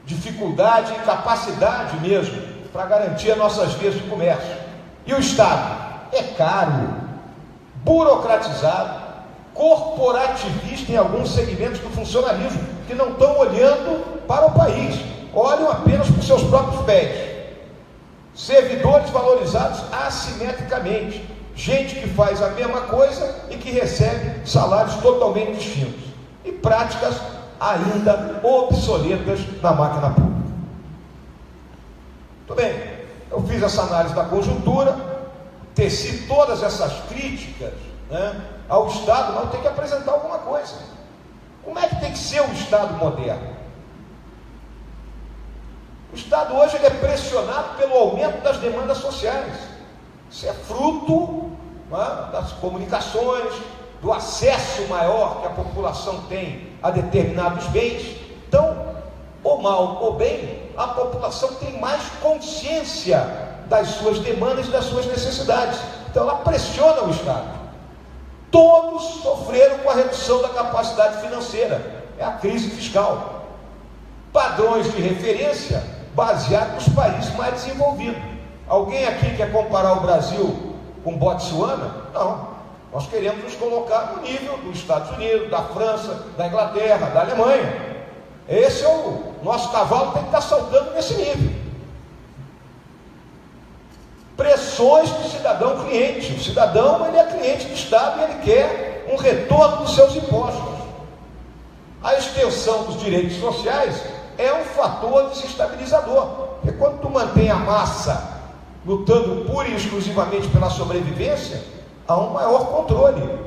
Dificuldade, incapacidade mesmo, para garantir as nossas vias de comércio. E o Estado? É caro, burocratizado, corporativista em alguns segmentos do funcionalismo, que não estão olhando para o país, olham apenas para os seus próprios pés. Servidores valorizados assimetricamente, gente que faz a mesma coisa e que recebe salários totalmente distintos, e práticas ainda obsoletas na máquina pública. Muito bem, eu fiz essa análise da conjuntura, teci todas essas críticas ao Estado, mas tem que apresentar alguma coisa. Como é que tem que ser o Estado moderno? O Estado hoje ele é pressionado pelo aumento das demandas sociais. Isso é fruto das comunicações, do acesso maior que a população tem a determinados bens. Então, ou mal ou bem, a população tem mais consciência das suas demandas e das suas necessidades. Então ela pressiona o Estado. Todos sofreram com a redução da capacidade financeira. É a crise fiscal. Padrões de referência baseados nos países mais desenvolvidos. Alguém aqui quer comparar o Brasil com Botsuana? Não. Nós queremos nos colocar no nível dos Estados Unidos, da França, da Inglaterra, da Alemanha. Esse é o nosso cavalo, tem que estar saltando nesse nível. Pressões do cidadão cliente. O cidadão ele é cliente do Estado e ele quer um retorno dos seus impostos. A extensão dos direitos sociais é um fator desestabilizador, porque quando tu mantém a massa lutando pura e exclusivamente pela sobrevivência, há um maior controle.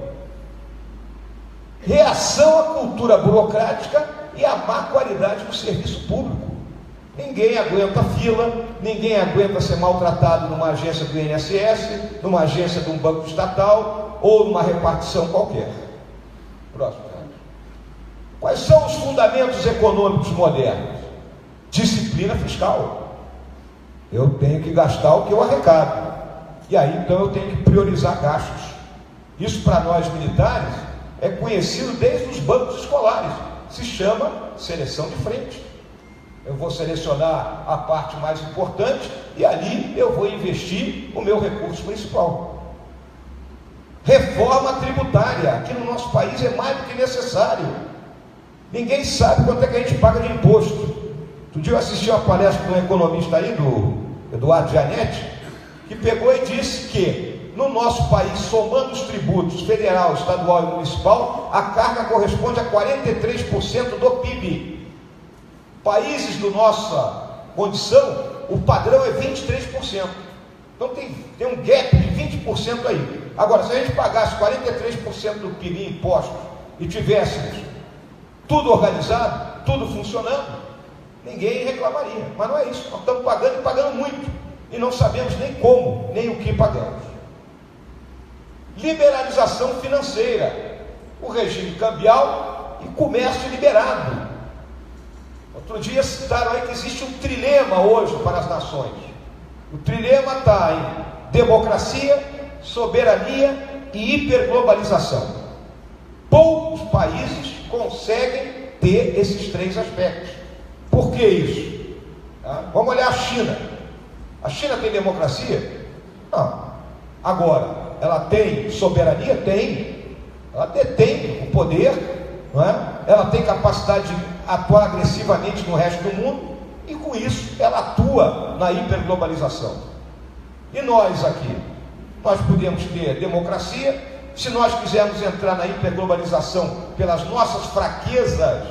Reação à cultura burocrática e à má qualidade do serviço público. Ninguém aguenta fila, ninguém aguenta ser maltratado numa agência do INSS, numa agência de um banco estatal ou numa repartição qualquer. Próximo. Quais são os fundamentos econômicos modernos? Disciplina fiscal. Eu tenho que gastar o que eu arrecado. E aí, então, eu tenho que priorizar gastos. Isso, para nós militares, é conhecido desde os bancos escolares. Se chama seleção de frente. Eu vou selecionar a parte mais importante e ali eu vou investir o meu recurso principal. Reforma tributária. Aqui no nosso país é mais do que necessário. Ninguém sabe quanto é que a gente paga de imposto. Outro dia eu assisti uma palestra de um economista aí, do Eduardo Gianetti, que pegou e disse que no nosso país, somando os tributos federal, estadual e municipal, a carga corresponde a 43% do PIB. Países da nossa condição, o padrão é 23%. Então tem um gap de 20% aí. Agora, se a gente pagasse 43% do PIB em impostos e tivéssemos tudo organizado, tudo funcionando, ninguém reclamaria. Mas não é isso. Nós estamos pagando e pagando muito. E não sabemos nem como, nem o que pagamos. Liberalização financeira. O regime cambial e comércio liberado. Outro dia citaram aí que existe um trilema hoje para as nações. O trilema está em democracia, soberania e hiperglobalização. Poucos países conseguem ter esses três aspectos. Por que isso? Vamos olhar a China. A China tem democracia? Não. Agora, ela tem soberania? Tem. Ela detém o poder, não é? Ela tem capacidade de atuar agressivamente no resto do mundo, e com isso ela atua na hiperglobalização. E nós aqui, nós podemos ter democracia. Se nós quisermos entrar na hiperglobalização pelas nossas fraquezas,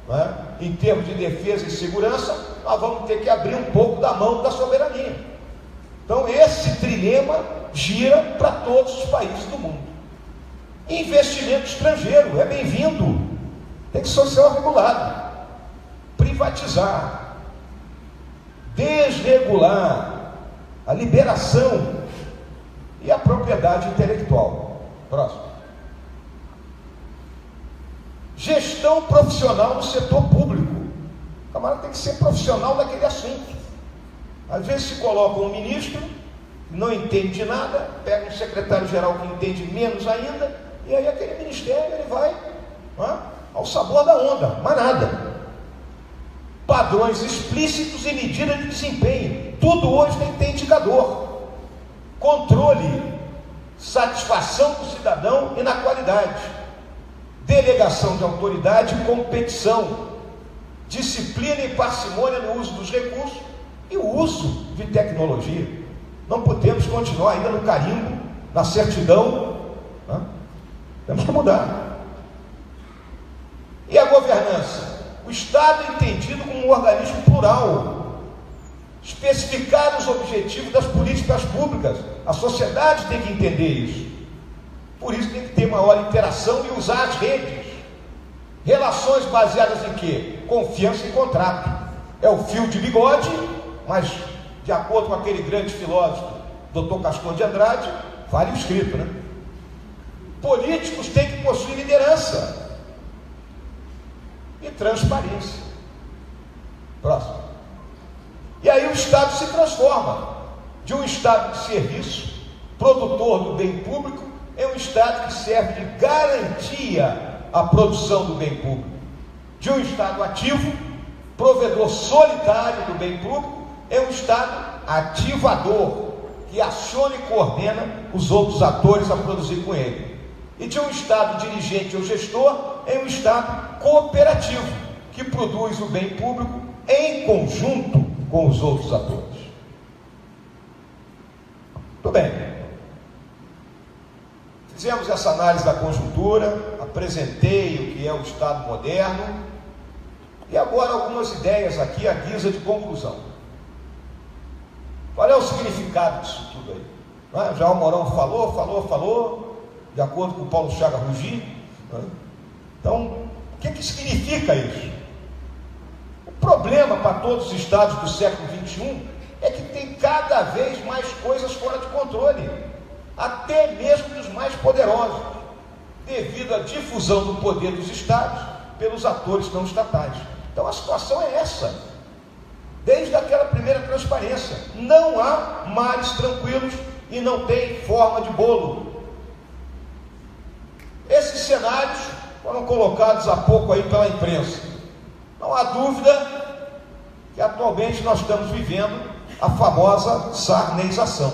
não é? Em termos de defesa e segurança, nós vamos ter que abrir um pouco da mão da soberania. Então esse trilema gira para todos os países do mundo. Investimento estrangeiro é bem-vindo, tem que ser regulado. Privatizar, desregular a liberação e a propriedade intelectual. Próximo. Gestão profissional no setor público. O camarada tem que ser profissional daquele assunto. Às vezes se coloca um ministro que não entende de nada, pega um secretário-geral que entende menos ainda, e aí aquele ministério ele vai ao sabor da onda, mais nada. Padrões explícitos e medidas de desempenho. Tudo hoje tem indicador. Controle, satisfação do cidadão e na qualidade. Delegação de autoridade e competição. Disciplina e parcimônia no uso dos recursos e o uso de tecnologia. Não podemos continuar ainda no carimbo, na certidão. Temos que mudar. E a governança? O Estado é entendido como um organismo plural. Especificar os objetivos das políticas públicas. A sociedade tem que entender isso. Por isso tem que ter maior interação e usar as redes. Relações baseadas em quê? Confiança e contrato. É o fio de bigode, mas de acordo com aquele grande filósofo, Dr. Castor de Andrade, vale o escrito, né? Políticos têm que possuir liderança e transparência. Próximo. E aí o Estado se transforma de um Estado de serviço, produtor do bem público, em um Estado que serve de garantia à produção do bem público. De um Estado ativo, provedor solitário do bem público, é um Estado ativador, que aciona e coordena os outros atores a produzir com ele. E de um Estado dirigente ou gestor, é um Estado cooperativo, que produz o bem público em conjunto com os outros atores. Muito bem. Fizemos essa análise da conjuntura, apresentei o que é o Estado moderno, e agora algumas ideias aqui à guisa de conclusão. Qual é o significado disso tudo aí? Já o Mourão falou, de acordo com o Paulo Chagas Rugi. Então, o que significa isso? O problema para todos os estados do século XXI é que tem cada vez mais coisas fora de controle, até mesmo dos mais poderosos, devido à difusão do poder dos estados pelos atores não estatais. Então a situação é essa, desde aquela primeira transparência. Não há mares tranquilos e não tem forma de bolo. Esses cenários foram colocados há pouco aí pela imprensa. Não há dúvida que atualmente nós estamos vivendo a famosa sarneização.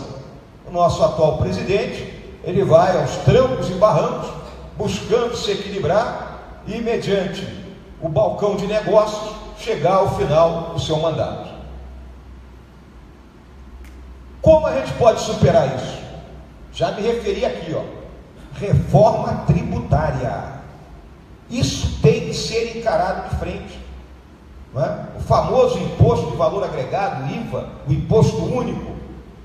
O nosso atual presidente, ele vai aos trancos e barrancos, buscando se equilibrar e, mediante o balcão de negócios, chegar ao final do seu mandato. Como a gente pode superar isso? Já me referi aqui, reforma tributária. Isso tem que ser encarado de frente, não é? O famoso imposto de valor agregado, IVA, o imposto único,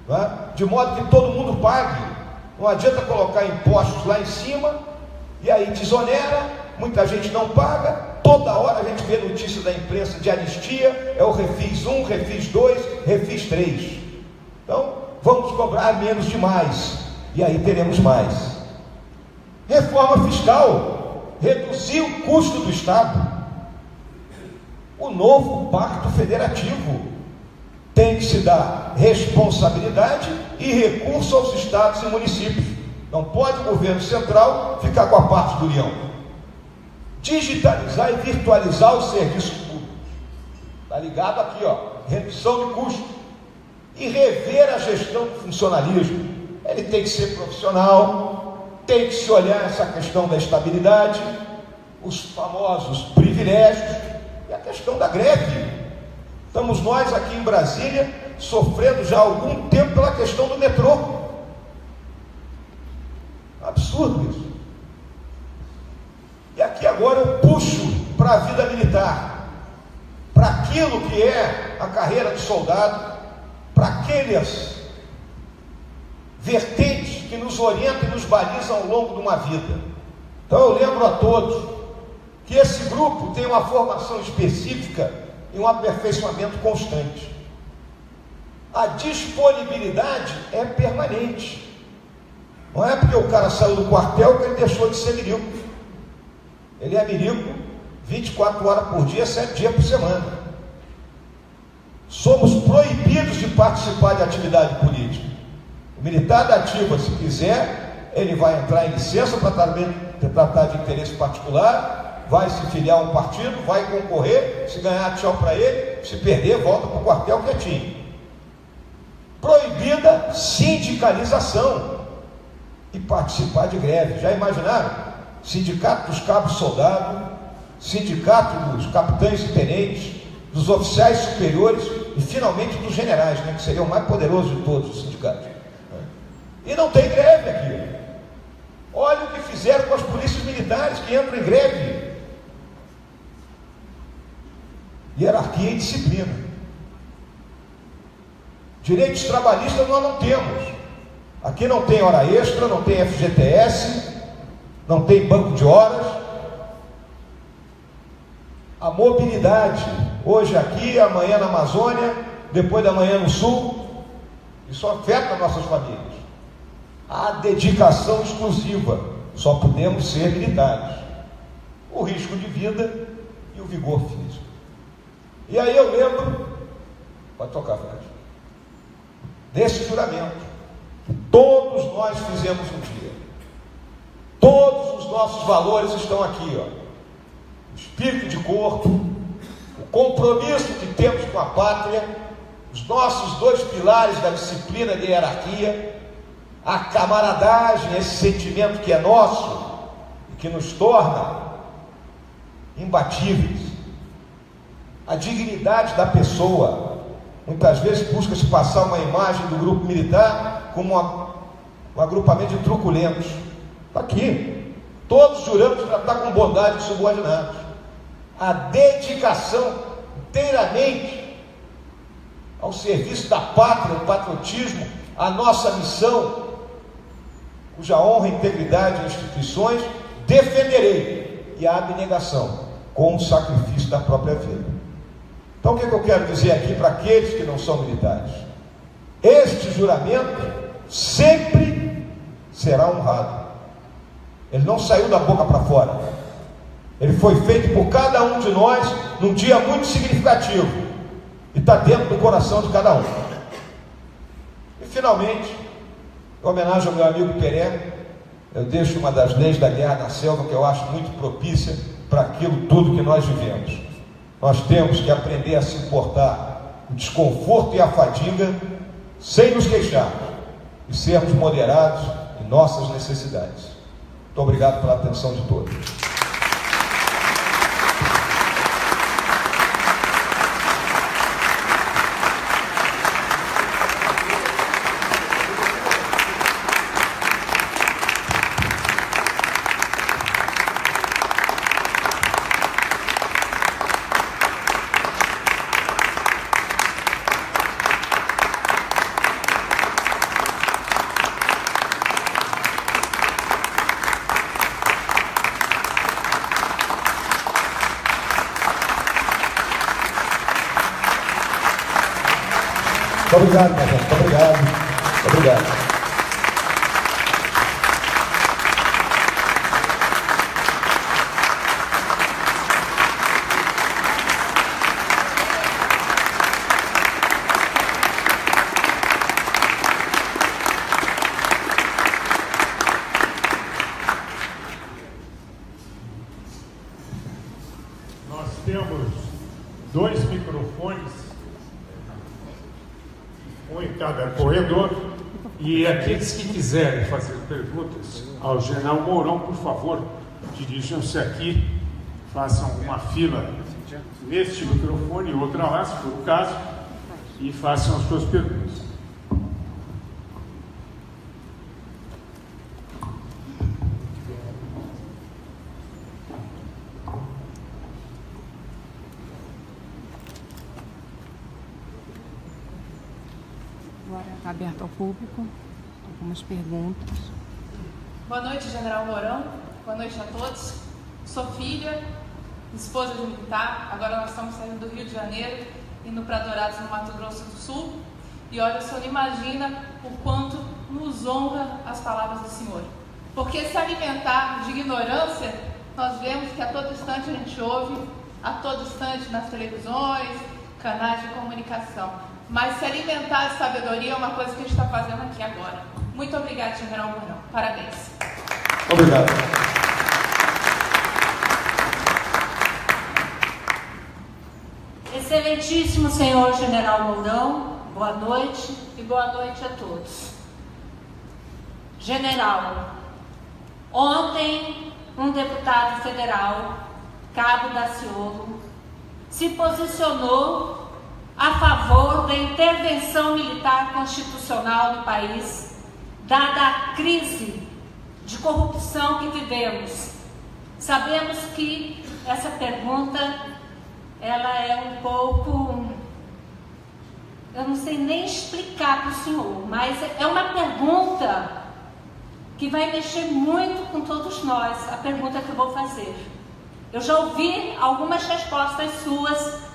não é? De modo que todo mundo pague. Não adianta colocar impostos lá em cima e aí desonera, muita gente não paga. Toda hora a gente vê notícia da imprensa de anistia, é o Refis 1, Refis 2, Refis 3. Então, vamos cobrar menos demais, e aí teremos mais. Reforma fiscal, reduzir o custo do Estado. O novo pacto federativo tem que se dar responsabilidade e recurso aos estados e municípios. Não pode o governo central ficar com a parte do leão. Digitalizar e virtualizar os serviços públicos. Está ligado aqui, redução de custo. E rever a gestão do funcionalismo. Ele tem que ser profissional, tem que se olhar essa questão da estabilidade, os famosos privilégios e a questão da greve. Estamos nós aqui em Brasília sofrendo já há algum tempo pela questão do metrô. Absurdo isso. E aqui agora eu puxo para a vida militar, para aquilo que é a carreira do soldado, para aquelas vertentes que nos orientam e nos balizam ao longo de uma vida. Então eu lembro a todos que esse grupo tem uma formação específica e um aperfeiçoamento constante. A disponibilidade é permanente. Não é porque o cara saiu do quartel que ele deixou de ser milico. Ele é milico 24 horas por dia, 7 dias por semana. Somos proibidos de participar de atividade política. O militar da ativa, se quiser, ele vai entrar em licença para tratar de interesse particular, vai se filiar a um partido, vai concorrer, se ganhar, tchau para ele, se perder, volta para o quartel quietinho. Proibida sindicalização e participar de greve. Já imaginaram? Sindicato dos cabos soldados, sindicato dos capitães e tenentes, dos oficiais superiores e finalmente dos generais, que seria o mais poderoso de todos os sindicatos. E não tem greve aqui. Olha o que fizeram com as polícias militares que entram em greve. Hierarquia e disciplina. Direitos trabalhistas nós não temos. Aqui não tem hora extra, não tem FGTS, não tem banco de horas. A mobilidade, hoje aqui, amanhã na Amazônia, depois da manhã no Sul, isso afeta nossas famílias. A dedicação exclusiva, só podemos ser militares. O risco de vida e o vigor físico. E aí eu lembro, pode tocar, Fred, desse juramento que todos nós fizemos um dia. Todos os nossos valores estão aqui, o espírito de corpo, o compromisso que temos com a pátria, os nossos 2 pilares da disciplina de hierarquia, a camaradagem, esse sentimento que é nosso e que nos torna imbatíveis, a dignidade da pessoa. Muitas vezes busca-se passar uma imagem do grupo militar como um agrupamento de truculentos. Está aqui, todos juramos tratar com bondade os subordinados. A dedicação inteiramente ao serviço da pátria, o patriotismo, a nossa missão, cuja honra e integridade das instituições defenderei, e a abnegação com o sacrifício da própria vida. Então o que eu quero dizer aqui para aqueles que não são militares? Este juramento sempre será honrado. Ele não saiu da boca para fora. Ele foi feito por cada um de nós num dia muito significativo e está dentro do coração de cada um. E finalmente, em homenagem ao meu amigo Peré, eu deixo uma das leis da guerra na selva que eu acho muito propícia para aquilo tudo que nós vivemos. Nós temos que aprender a se importar o desconforto e a fadiga sem nos queixar e sermos moderados em nossas necessidades. Muito obrigado pela atenção de todos. Muito obrigado, minha gente. Muito obrigado. Muito obrigado. Nós temos 2 microfones, um em cada corredor, e aqueles que quiserem fazer perguntas ao general Mourão, por favor, dirijam-se aqui, façam uma fila neste microfone e outra lá, se for o caso, e façam as suas perguntas. Agora está aberto ao público, algumas perguntas. Boa noite, general Mourão. Boa noite a todos. Sou filha, esposa de militar. Agora nós estamos saindo do Rio de Janeiro, indo para Dourados, no Mato Grosso do Sul. E olha, o senhor imagina o quanto nos honra as palavras do senhor. Porque se alimentar de ignorância, nós vemos que a todo instante a gente ouve, a todo instante nas televisões, canais de comunicação. Mas se alimentar de sabedoria é uma coisa que a gente está fazendo aqui agora. Muito obrigada, general Mourão. Parabéns. Obrigado. Excelentíssimo senhor general Mourão, boa noite e boa noite a todos. General, ontem um deputado federal, Cabo Daciolo, se posicionou a favor da intervenção militar constitucional no país, dada a crise de corrupção que vivemos. Sabemos que essa pergunta, ela é um pouco, eu não sei nem explicar para o senhor, mas é uma pergunta que vai mexer muito com todos nós, a pergunta que eu vou fazer. Eu já ouvi algumas respostas suas,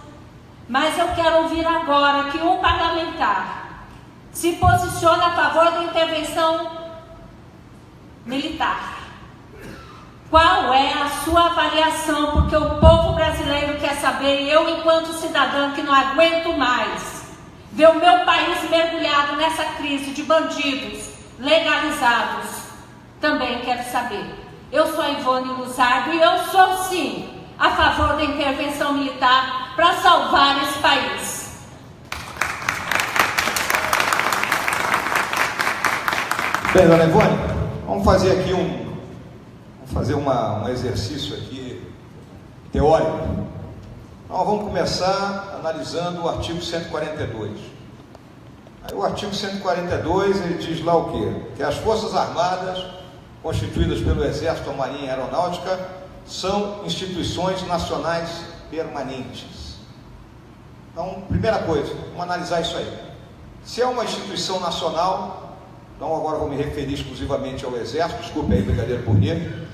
mas eu quero ouvir agora que um parlamentar se posiciona a favor da intervenção militar. Qual é a sua avaliação? Porque o povo brasileiro quer saber, eu enquanto cidadã que não aguento mais ver o meu país mergulhado nessa crise de bandidos legalizados, também quero saber. Eu sou a Ivone Luzardo e eu sou sim a favor da intervenção militar para salvar esse país. Bem, dona Ivone, vamos fazer aqui um exercício aqui teórico. Então, vamos começar analisando o artigo 142. Aí, o artigo 142, ele diz lá o quê? Que as Forças Armadas, constituídas pelo Exército, a Marinha e a Aeronáutica, são instituições nacionais permanentes. Então, primeira coisa, vamos analisar isso aí. Se é uma instituição nacional, então agora vou me referir exclusivamente ao Exército, desculpe aí, Brigadeiro Burnier.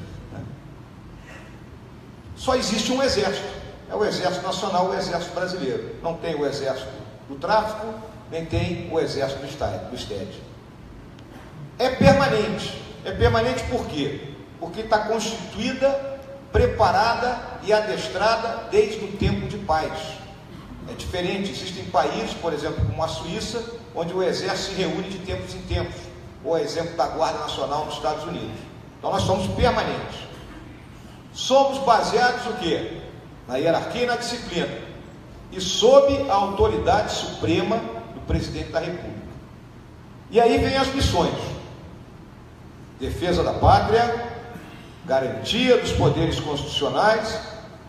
Só existe um Exército, é o Exército Nacional, o Exército Brasileiro. Não tem o Exército do Tráfico, nem tem o Exército do STED. É permanente por quê? Porque está constituída, preparada e adestrada desde o tempo de paz. É diferente, existem países, por exemplo, como a Suíça, onde o exército se reúne de tempos em tempos, ou exemplo da Guarda Nacional nos Estados Unidos. Então nós somos permanentes. Somos baseados no quê? Na hierarquia e na disciplina, e sob a autoridade suprema do presidente da República. E aí vem as missões: defesa da pátria, garantia dos poderes constitucionais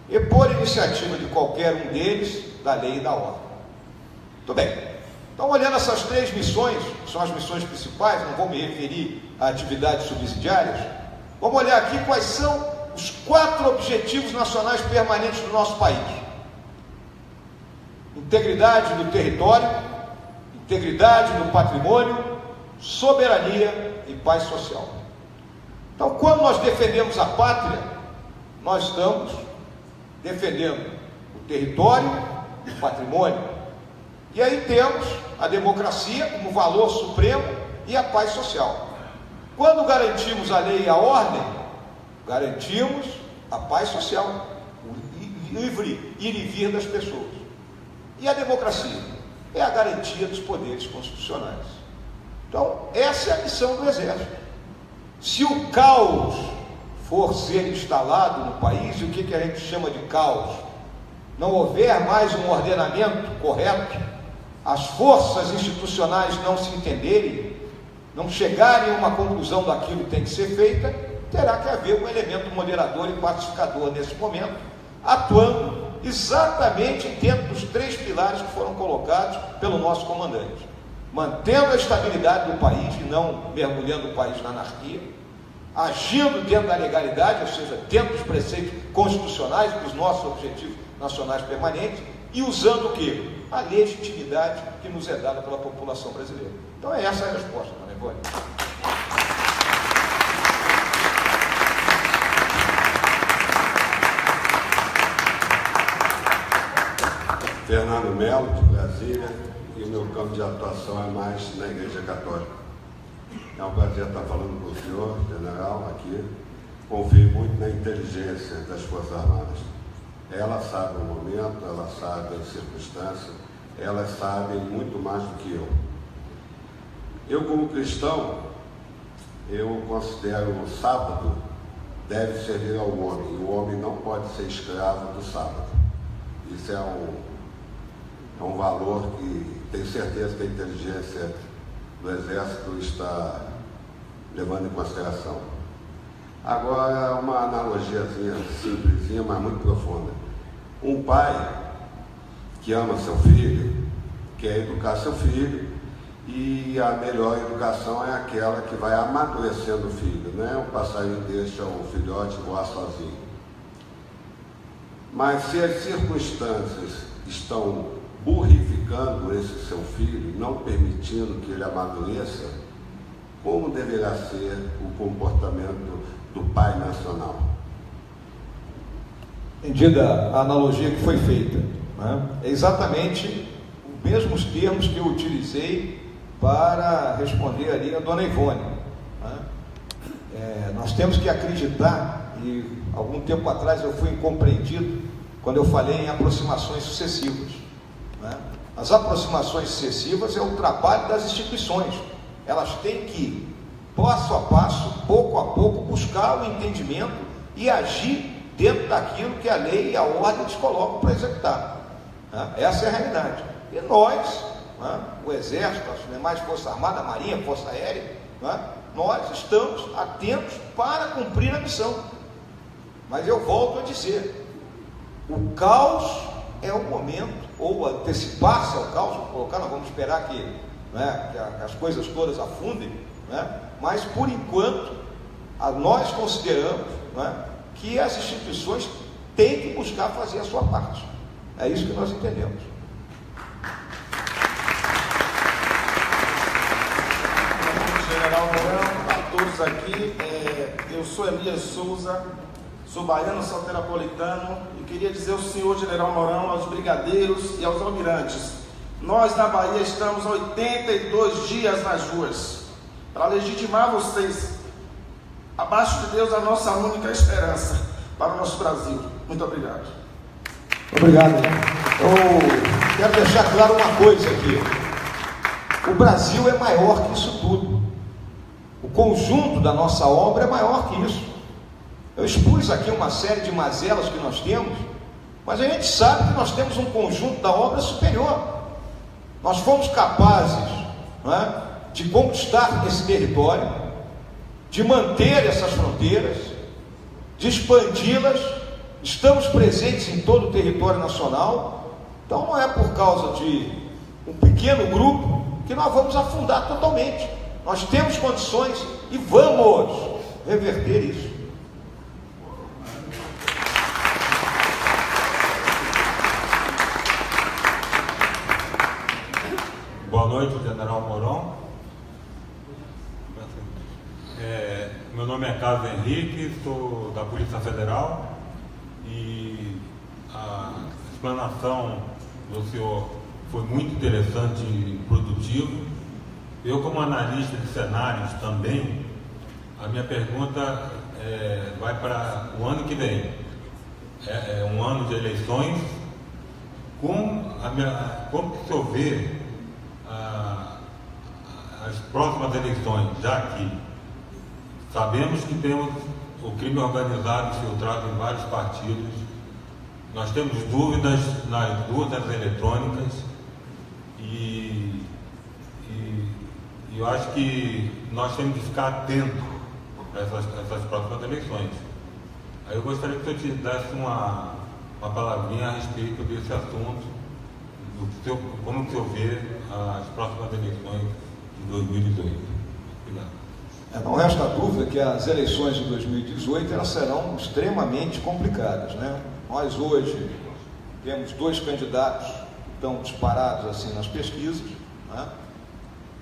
e, por iniciativa de qualquer um deles, da lei e da ordem. Muito bem. Então, olhando essas 3 missões, que são as missões principais, não vou me referir a atividades subsidiárias, vamos olhar aqui quais são os 4 objetivos nacionais permanentes do nosso país: integridade do território, integridade do patrimônio, soberania e paz social. Então, quando nós defendemos a pátria, nós estamos defendendo o território, o patrimônio, E aí temos a democracia como valor supremo e a paz social. Quando garantimos a lei e a ordem, garantimos a paz social, o livre ir e vir das pessoas. E a democracia é a garantia dos poderes constitucionais. Então, essa é a missão do Exército. Se o caos for ser instalado no país, e o que a gente chama de caos, não houver mais um ordenamento correto, as forças institucionais não se entenderem, não chegarem a uma conclusão daquilo que tem que ser feita, terá que haver um elemento moderador e pacificador nesse momento, atuando exatamente dentro dos 3 pilares que foram colocados pelo nosso comandante, mantendo a estabilidade do país e não mergulhando o país na anarquia, agindo dentro da legalidade, ou seja, dentro dos preceitos constitucionais, dos nossos objetivos nacionais permanentes, e usando o quê? A legitimidade que nos é dada pela população brasileira. Então é essa a resposta, Dona Ivone. Fernando Melo, de Brasília, e o meu campo de atuação é mais na Igreja Católica. É um prazer estar falando com o senhor, general, aqui. Confio muito na inteligência das Forças Armadas. Ela sabe o momento, ela sabe as circunstâncias, elas sabem muito mais do que eu. Eu, como cristão, eu considero o sábado deve servir ao homem, e o homem não pode ser escravo do sábado. Isso é um valor que tenho certeza que a inteligência do Exército está levando em consideração. Agora, uma analogiazinha simplesinha, mas muito profunda. Um pai que ama seu filho, quer educar seu filho, e a melhor educação é aquela que vai amadurecendo o filho, não é um passarinho deixa o filhote voar sozinho. Mas se as circunstâncias estão burrificando esse seu filho, não permitindo que ele amadureça, como deverá ser o comportamento do pai nacional? Entendida a analogia que foi feita, né? É exatamente os mesmos termos que eu utilizei para responder ali a Dona Ivone, né? Nós temos que acreditar, e algum tempo atrás eu fui incompreendido quando eu falei em aproximações sucessivas, né? As aproximações sucessivas é o trabalho das instituições. Elas têm que, passo a passo, pouco a pouco, buscar o entendimento e agir dentro daquilo que a lei e a ordem nos colocam para executar, né? Essa é a realidade. E nós, né, o Exército, as demais Forças Armadas, a Marinha, a Força Aérea, né, nós estamos atentos para cumprir a missão. Mas eu volto a dizer, o caos é o momento, ou antecipar-se ao caos, vou colocar, nós vamos esperar que, né, que as coisas todas afundem, né, mas por enquanto nós consideramos, né, que as instituições têm que buscar fazer a sua parte. É isso que nós entendemos. General Mourão, a todos aqui, eu sou Elias Souza, sou baiano solteropolitano e queria dizer ao senhor General Mourão, aos brigadeiros e aos almirantes, nós na Bahia estamos 82 dias nas ruas para legitimar vocês. Abaixo de Deus, a nossa única esperança para o nosso Brasil. Muito obrigado. Obrigado. Eu quero deixar claro uma coisa aqui. O Brasil é maior que isso tudo. O conjunto da nossa obra é maior que isso. Eu expus aqui uma série de mazelas que nós temos, mas a gente sabe que nós temos um conjunto da obra superior. Nós fomos capazes, não é, de conquistar esse território, de manter essas fronteiras, de expandi-las, estamos presentes em todo o território nacional. Então não é por causa de um pequeno grupo que nós vamos afundar totalmente. Nós temos condições e vamos reverter isso. Boa noite, General Mourão. Meu nome é Carlos Henrique, sou da Polícia Federal e a explanação do senhor foi muito interessante e produtivo. Eu, como analista de cenários também, a minha pergunta vai para o ano que vem. É um ano de eleições. Como que o senhor vê as próximas eleições, já que sabemos que temos o crime organizado infiltrado em vários partidos, nós temos dúvidas nas urnas eletrônicas e eu acho que nós temos que ficar atentos a essas próximas eleições. Aí eu gostaria que o senhor te desse uma palavrinha a respeito desse assunto, como o senhor vê as próximas eleições de 2018. Obrigado. Não resta dúvida que as eleições de 2018 elas serão extremamente complicadas, né? Nós hoje temos 2 candidatos que estão disparados assim nas pesquisas, né?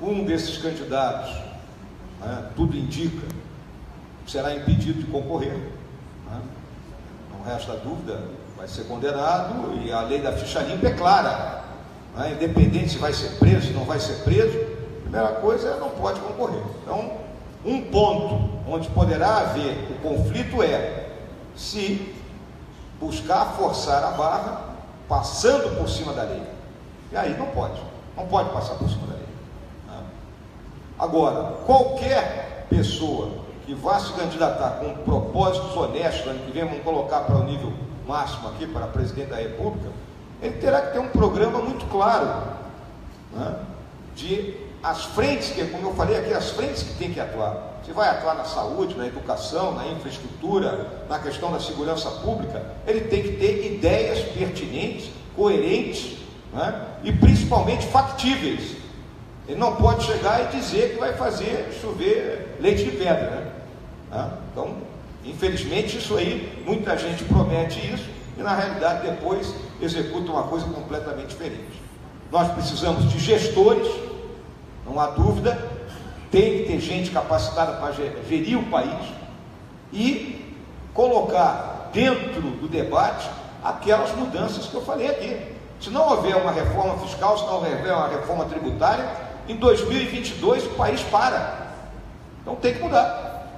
Um desses candidatos, né, tudo indica, será impedido de concorrer, né? Não resta dúvida, vai ser condenado, e a lei da ficha limpa é clara, né? Independente se vai ser preso, se não vai ser preso, a primeira coisa é não pode concorrer. Então, um ponto onde poderá haver o conflito é se buscar forçar a barra passando por cima da lei. E aí não pode passar por cima da lei. Agora, qualquer pessoa que vá se candidatar com propósitos honestos, ano que vem vamos colocar para o nível máximo aqui, para presidente da República, ele terá que ter um programa muito claro, né, de as frentes, que, como eu falei aqui, as frentes que tem que atuar. Se vai atuar na saúde, na educação, na infraestrutura, na questão da segurança pública, ele tem que ter ideias pertinentes, coerentes, né, e principalmente factíveis. Ele não pode chegar e dizer que vai fazer chover leite de pedra, né? Então, infelizmente, isso aí, muita gente promete isso e na realidade depois executa uma coisa completamente diferente. Nós precisamos de gestores, não há dúvida, tem que ter gente capacitada para gerir o país e colocar dentro do debate aquelas mudanças que eu falei aqui. Se não houver uma reforma fiscal, se não houver uma reforma tributária, em 2022 o país para. Então tem que mudar.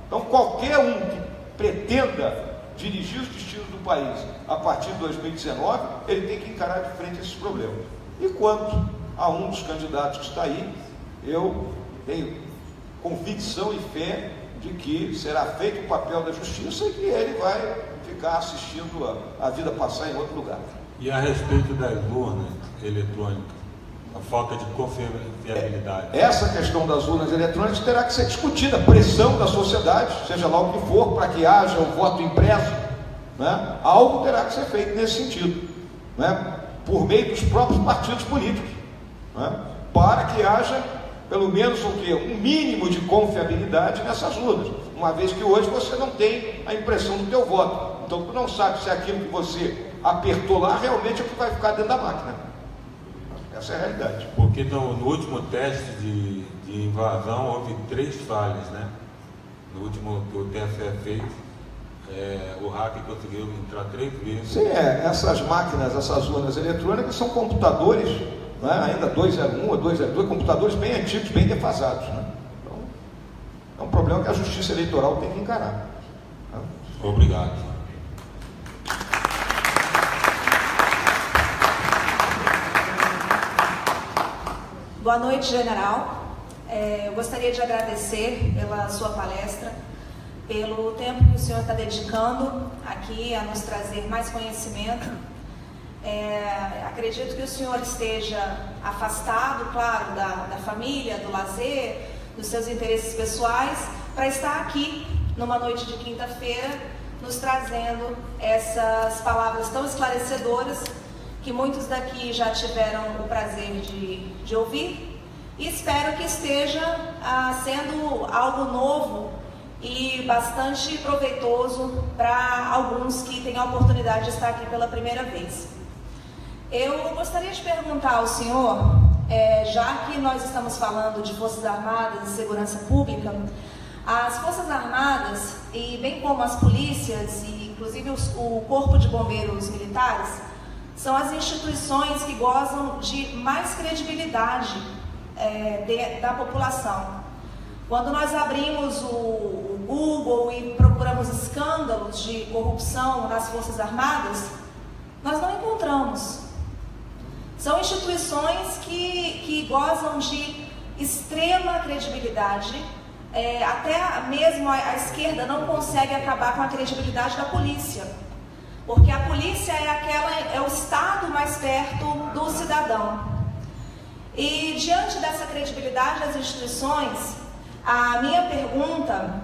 Então qualquer um que pretenda dirigir os destinos do país a partir de 2019, ele tem que encarar de frente esses problemas. E quanto a um dos candidatos que está aí, eu tenho convicção e fé de que será feito o papel da justiça e que ele vai ficar assistindo a vida passar em outro lugar. E a respeito das urnas eletrônicas, a falta de confiabilidade? Essa questão das urnas eletrônicas terá que ser discutida, a pressão da sociedade, seja lá o que for, para que haja um voto impresso, né? Algo terá que ser feito nesse sentido, né? Por meio dos próprios partidos políticos, né? Para que haja pelo menos um mínimo de confiabilidade nessas urnas, uma vez que hoje você não tem a impressão do teu voto, então tu não sabe se aquilo que você apertou lá realmente é o que vai ficar dentro da máquina. Essa é a realidade. Porque no último teste de invasão houve 3 falhas, né? No último que o TSE fez, o hacker conseguiu entrar 3 vezes. Sim, essas máquinas, essas urnas eletrônicas são computadores, né? Ainda 201 ou 202, computadores bem antigos, bem defasados, né? Então, é um problema que a Justiça Eleitoral tem que encarar. Né? Obrigado. Boa noite, general. Eu gostaria de agradecer pela sua palestra, pelo tempo que o senhor está dedicando aqui a nos trazer mais conhecimento. Acredito que o senhor esteja afastado, claro, da família, do lazer, dos seus interesses pessoais, para estar aqui numa noite de quinta-feira, nos trazendo essas palavras tão esclarecedoras que muitos daqui já tiveram o prazer de ouvir, e espero que esteja sendo algo novo e bastante proveitoso para alguns que têm a oportunidade de estar aqui pela primeira vez. Eu gostaria de perguntar ao senhor, já que nós estamos falando de Forças Armadas e Segurança Pública, as Forças Armadas, e bem como as polícias e inclusive o Corpo de Bombeiros Militares, são as instituições que gozam de mais credibilidade da população. Quando nós abrimos o Google e procuramos escândalos de corrupção nas Forças Armadas, nós não encontramos. São instituições que gozam de extrema credibilidade. Até mesmo a esquerda não consegue acabar com a credibilidade da polícia, porque a polícia é o Estado mais perto do cidadão. E diante dessa credibilidade das instituições, a minha pergunta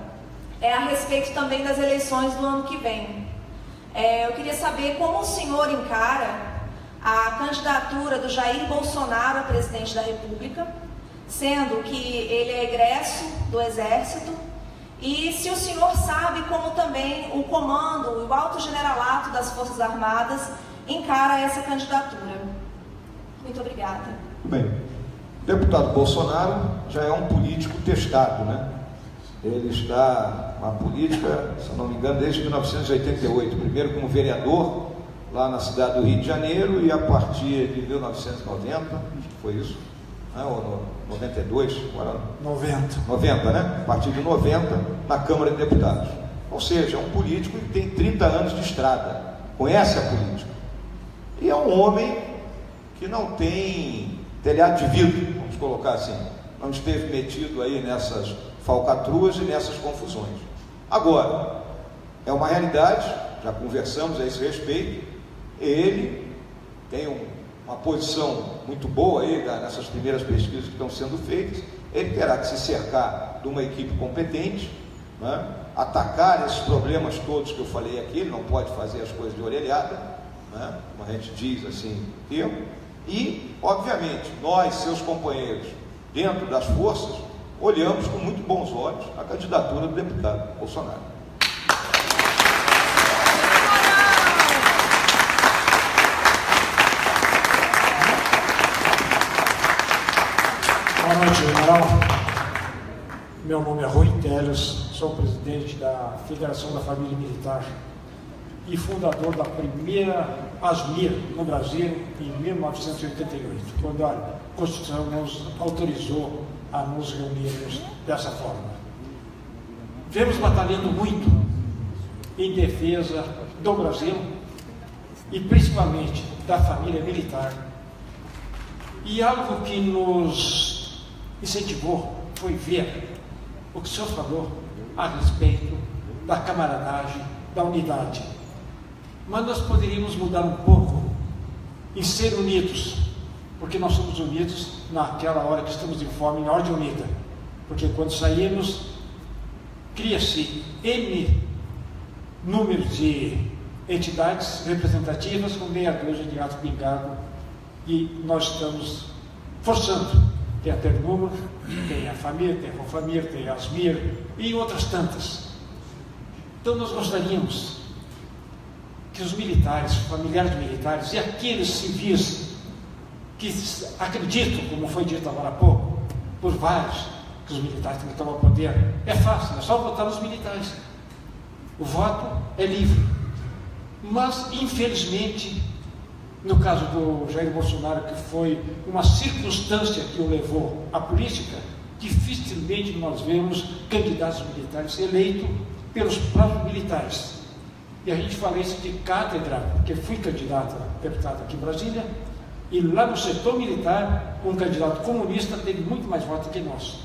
é a respeito também das eleições do ano que vem. Eu queria saber como o senhor encara a candidatura do Jair Bolsonaro a presidente da República, sendo que ele é egresso do Exército, e se o senhor sabe como também o comando, o alto generalato das Forças Armadas encara essa candidatura. Muito obrigada. Bem, o deputado Bolsonaro já é um político testado, né? Ele está na política, se não me engano, desde 1988, primeiro como vereador lá na cidade do Rio de Janeiro, e a partir de 1990, acho que foi isso, ou 92, agora 90, né? A partir de 90, na Câmara de Deputados. Ou seja, é um político que tem 30 anos de estrada, conhece a política. E é um homem que não tem telhado de vidro, vamos colocar assim. Não esteve metido aí nessas falcatruas e nessas confusões. Agora, é uma realidade, já conversamos a esse respeito, ele tem uma posição muito boa aí nessas primeiras pesquisas que estão sendo feitas. Ele terá que se cercar de uma equipe competente, né? Atacar esses problemas todos que eu falei aqui. Ele não pode fazer as coisas de orelhada, né? Como a gente diz assim, e obviamente nós, seus companheiros, dentro das forças, olhamos com muito bons olhos a candidatura do deputado Bolsonaro. Boa noite, general. Meu nome é Rui Teles, sou presidente da Federação da Família Militar e fundador da primeira ASMIR no Brasil em 1988, quando a Constituição nos autorizou a nos reunirmos dessa forma. Vemos batalhando muito em defesa do Brasil e principalmente da família militar. E algo que nos incentivou foi ver o que o senhor falou a respeito da camaradagem, da unidade. Mas nós poderíamos mudar um pouco em ser unidos, porque nós somos unidos naquela hora que estamos em fome, em ordem unida. Porque quando saímos, cria-se N números de entidades representativas com meia dúzia de ato pingado, e nós estamos forçando. Tem a Ternúmero, tem a Família, tem a Confamir, tem a Asmir e outras tantas. Então nós gostaríamos que os militares, familiares militares e aqueles civis que acreditam, como foi dito agora há pouco, por vários, que os militares têm que tomar poder, é fácil, é só votar nos militares. O voto é livre. Mas, infelizmente, no caso do Jair Bolsonaro, que foi uma circunstância que o levou à política, dificilmente nós vemos candidatos militares eleitos pelos próprios militares. E a gente fala isso de cátedra, porque fui candidato a deputado aqui em Brasília, e lá no setor militar, um candidato comunista teve muito mais votos que nós.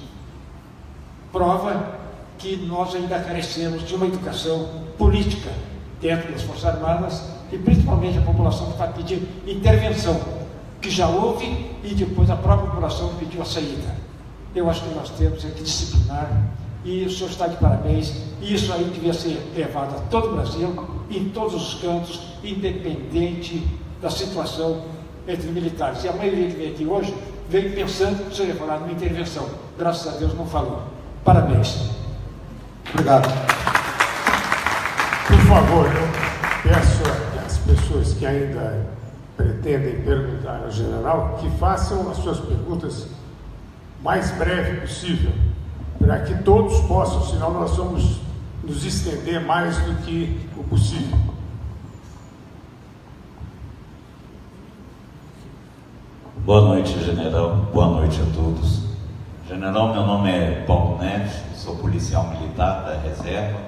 Prova que nós ainda carecemos de uma educação política dentro das Forças Armadas, e principalmente a população que está pedindo intervenção, que já houve, e depois a própria população pediu a saída. Eu acho que nós temos que disciplinar, e o senhor está de parabéns, e isso aí devia ser levado a todo o Brasil, em todos os cantos, independente da situação entre militares. E a maioria que veio aqui hoje veio pensando que o senhor ia falar numa intervenção. Graças a Deus não falou. Parabéns. Obrigado. Por favor, eu peço às pessoas que ainda pretendem perguntar ao general que façam as suas perguntas mais breve possível, para que todos possam, senão nós vamos nos estender mais do que o possível. Boa noite, general. Boa noite a todos. General, meu nome é Paulo Neves, sou policial militar da reserva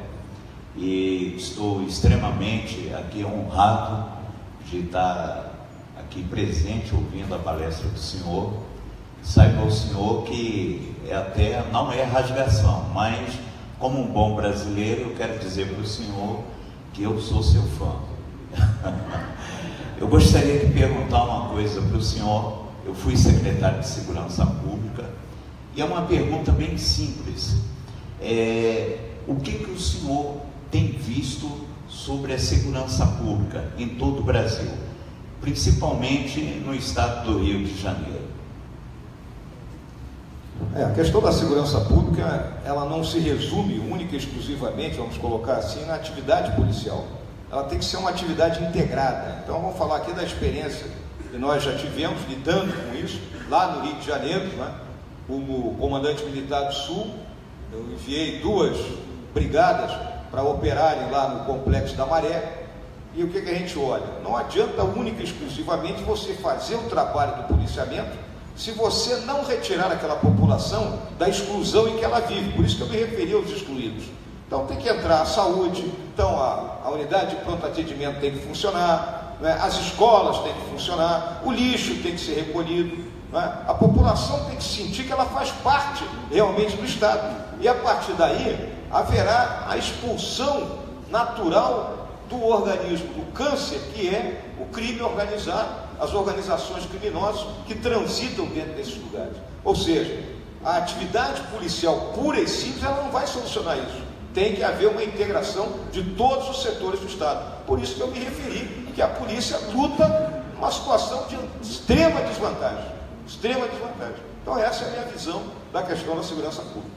e estou extremamente aqui honrado de estar aqui presente ouvindo a palestra do senhor. Saiba o senhor que até não é rasgação, mas como um bom brasileiro eu quero dizer para o senhor que eu sou seu fã. Eu gostaria de perguntar uma coisa para o senhor. Eu fui secretário de Segurança Pública e é uma pergunta bem simples. O que o senhor tem visto sobre a segurança pública em todo o Brasil, principalmente no estado do Rio de Janeiro? A questão da segurança pública, ela não se resume única e exclusivamente, vamos colocar assim, na atividade policial. Ela tem que ser uma atividade integrada. Então vamos falar aqui da experiência que nós já tivemos lidando com isso, lá no Rio de Janeiro, né? Como comandante militar do Sul, eu enviei 2 brigadas para operarem lá no Complexo da Maré. E o que a gente olha? Não adianta única e exclusivamente você fazer o trabalho do policiamento se você não retirar aquela população da exclusão em que ela vive. Por isso que eu me referi aos excluídos. Então tem que entrar a saúde, então a unidade de pronto atendimento tem que funcionar, né? As escolas têm que funcionar, o lixo tem que ser recolhido, né? A população tem que sentir que ela faz parte realmente do Estado. E a partir daí haverá a expulsão natural do organismo, do câncer, que é o crime organizado, as organizações criminosas que transitam dentro desses lugares. Ou seja, a atividade policial pura e simples, ela não vai solucionar isso. Tem que haver uma integração de todos os setores do Estado. Por isso que eu me referi que a polícia luta numa situação de extrema desvantagem. Extrema desvantagem. Então essa é a minha visão da questão da segurança pública.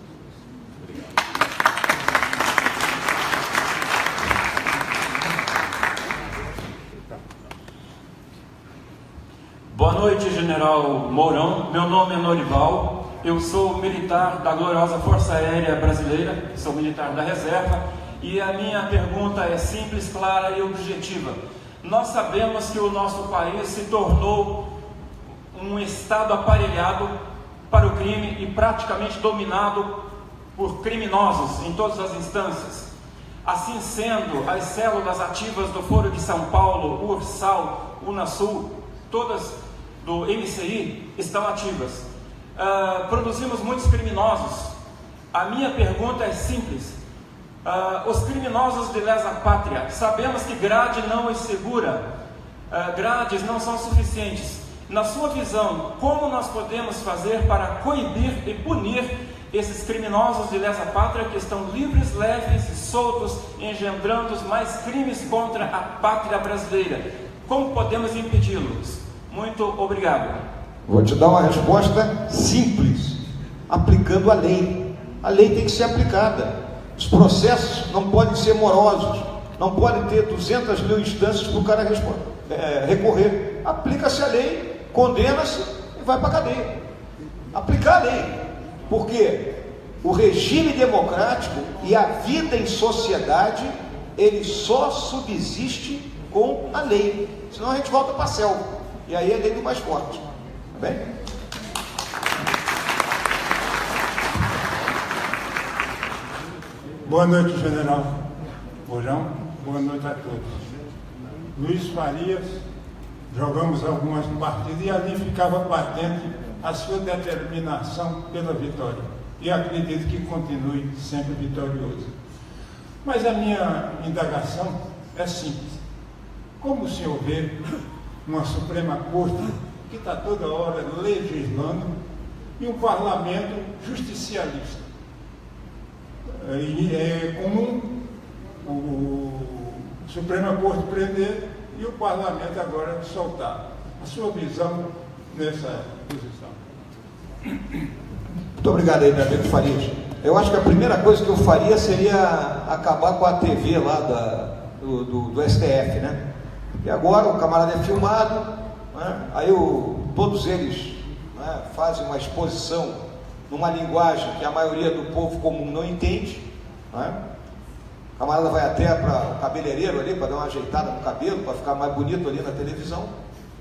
Boa noite, General Mourão. Meu nome é Norival. Eu sou militar da gloriosa Força Aérea Brasileira, sou militar da reserva, e a minha pergunta é simples, clara e objetiva. Nós sabemos que o nosso país se tornou um estado aparelhado para o crime e praticamente dominado por criminosos em todas as instâncias. Assim sendo, as células ativas do Foro de São Paulo, Ursal, Unasul, todas do MCI estão ativas. Produzimos muitos criminosos. A minha pergunta é simples. Os criminosos de lesa pátria, sabemos que grade não os segura, grades não são suficientes. Na sua visão, como nós podemos fazer para coibir e punir esses criminosos de lesa pátria que estão livres, leves e soltos, engendrando mais crimes contra a pátria brasileira? Como podemos impedi-los? Muito obrigado. Vou te dar uma resposta simples, aplicando a lei. A lei tem que ser aplicada. Os processos não podem ser morosos, não podem ter 200 mil instâncias para o cara recorrer. Aplica-se a lei, condena-se e vai para a cadeia. Aplicar a lei, porque o regime democrático e a vida em sociedade, ele só subsiste com a lei, senão a gente volta para a selva, e aí é a lei do mais forte. Tá bem? Boa noite, General Mourão. Boa noite a todos. Luiz Farias, jogamos algumas partidas e ali ficava patente a sua determinação pela vitória. E acredito que continue sempre vitorioso. Mas a minha indagação é simples. Como o senhor vê uma Suprema Corte que está toda hora legislando e um parlamento justicialista? E é comum o Suprema Corte prender e o parlamento agora soltar. A sua visão nessa posição? Muito obrigado aí, meu amigo Farias. Eu acho que a primeira coisa que eu faria seria acabar com a TV lá do STF, né? E agora o camarada é filmado, né? Aí todos eles, né, fazem uma exposição numa linguagem que a maioria do povo comum não entende, né? O camarada vai até para o cabeleireiro ali para dar uma ajeitada no cabelo, para ficar mais bonito ali na televisão.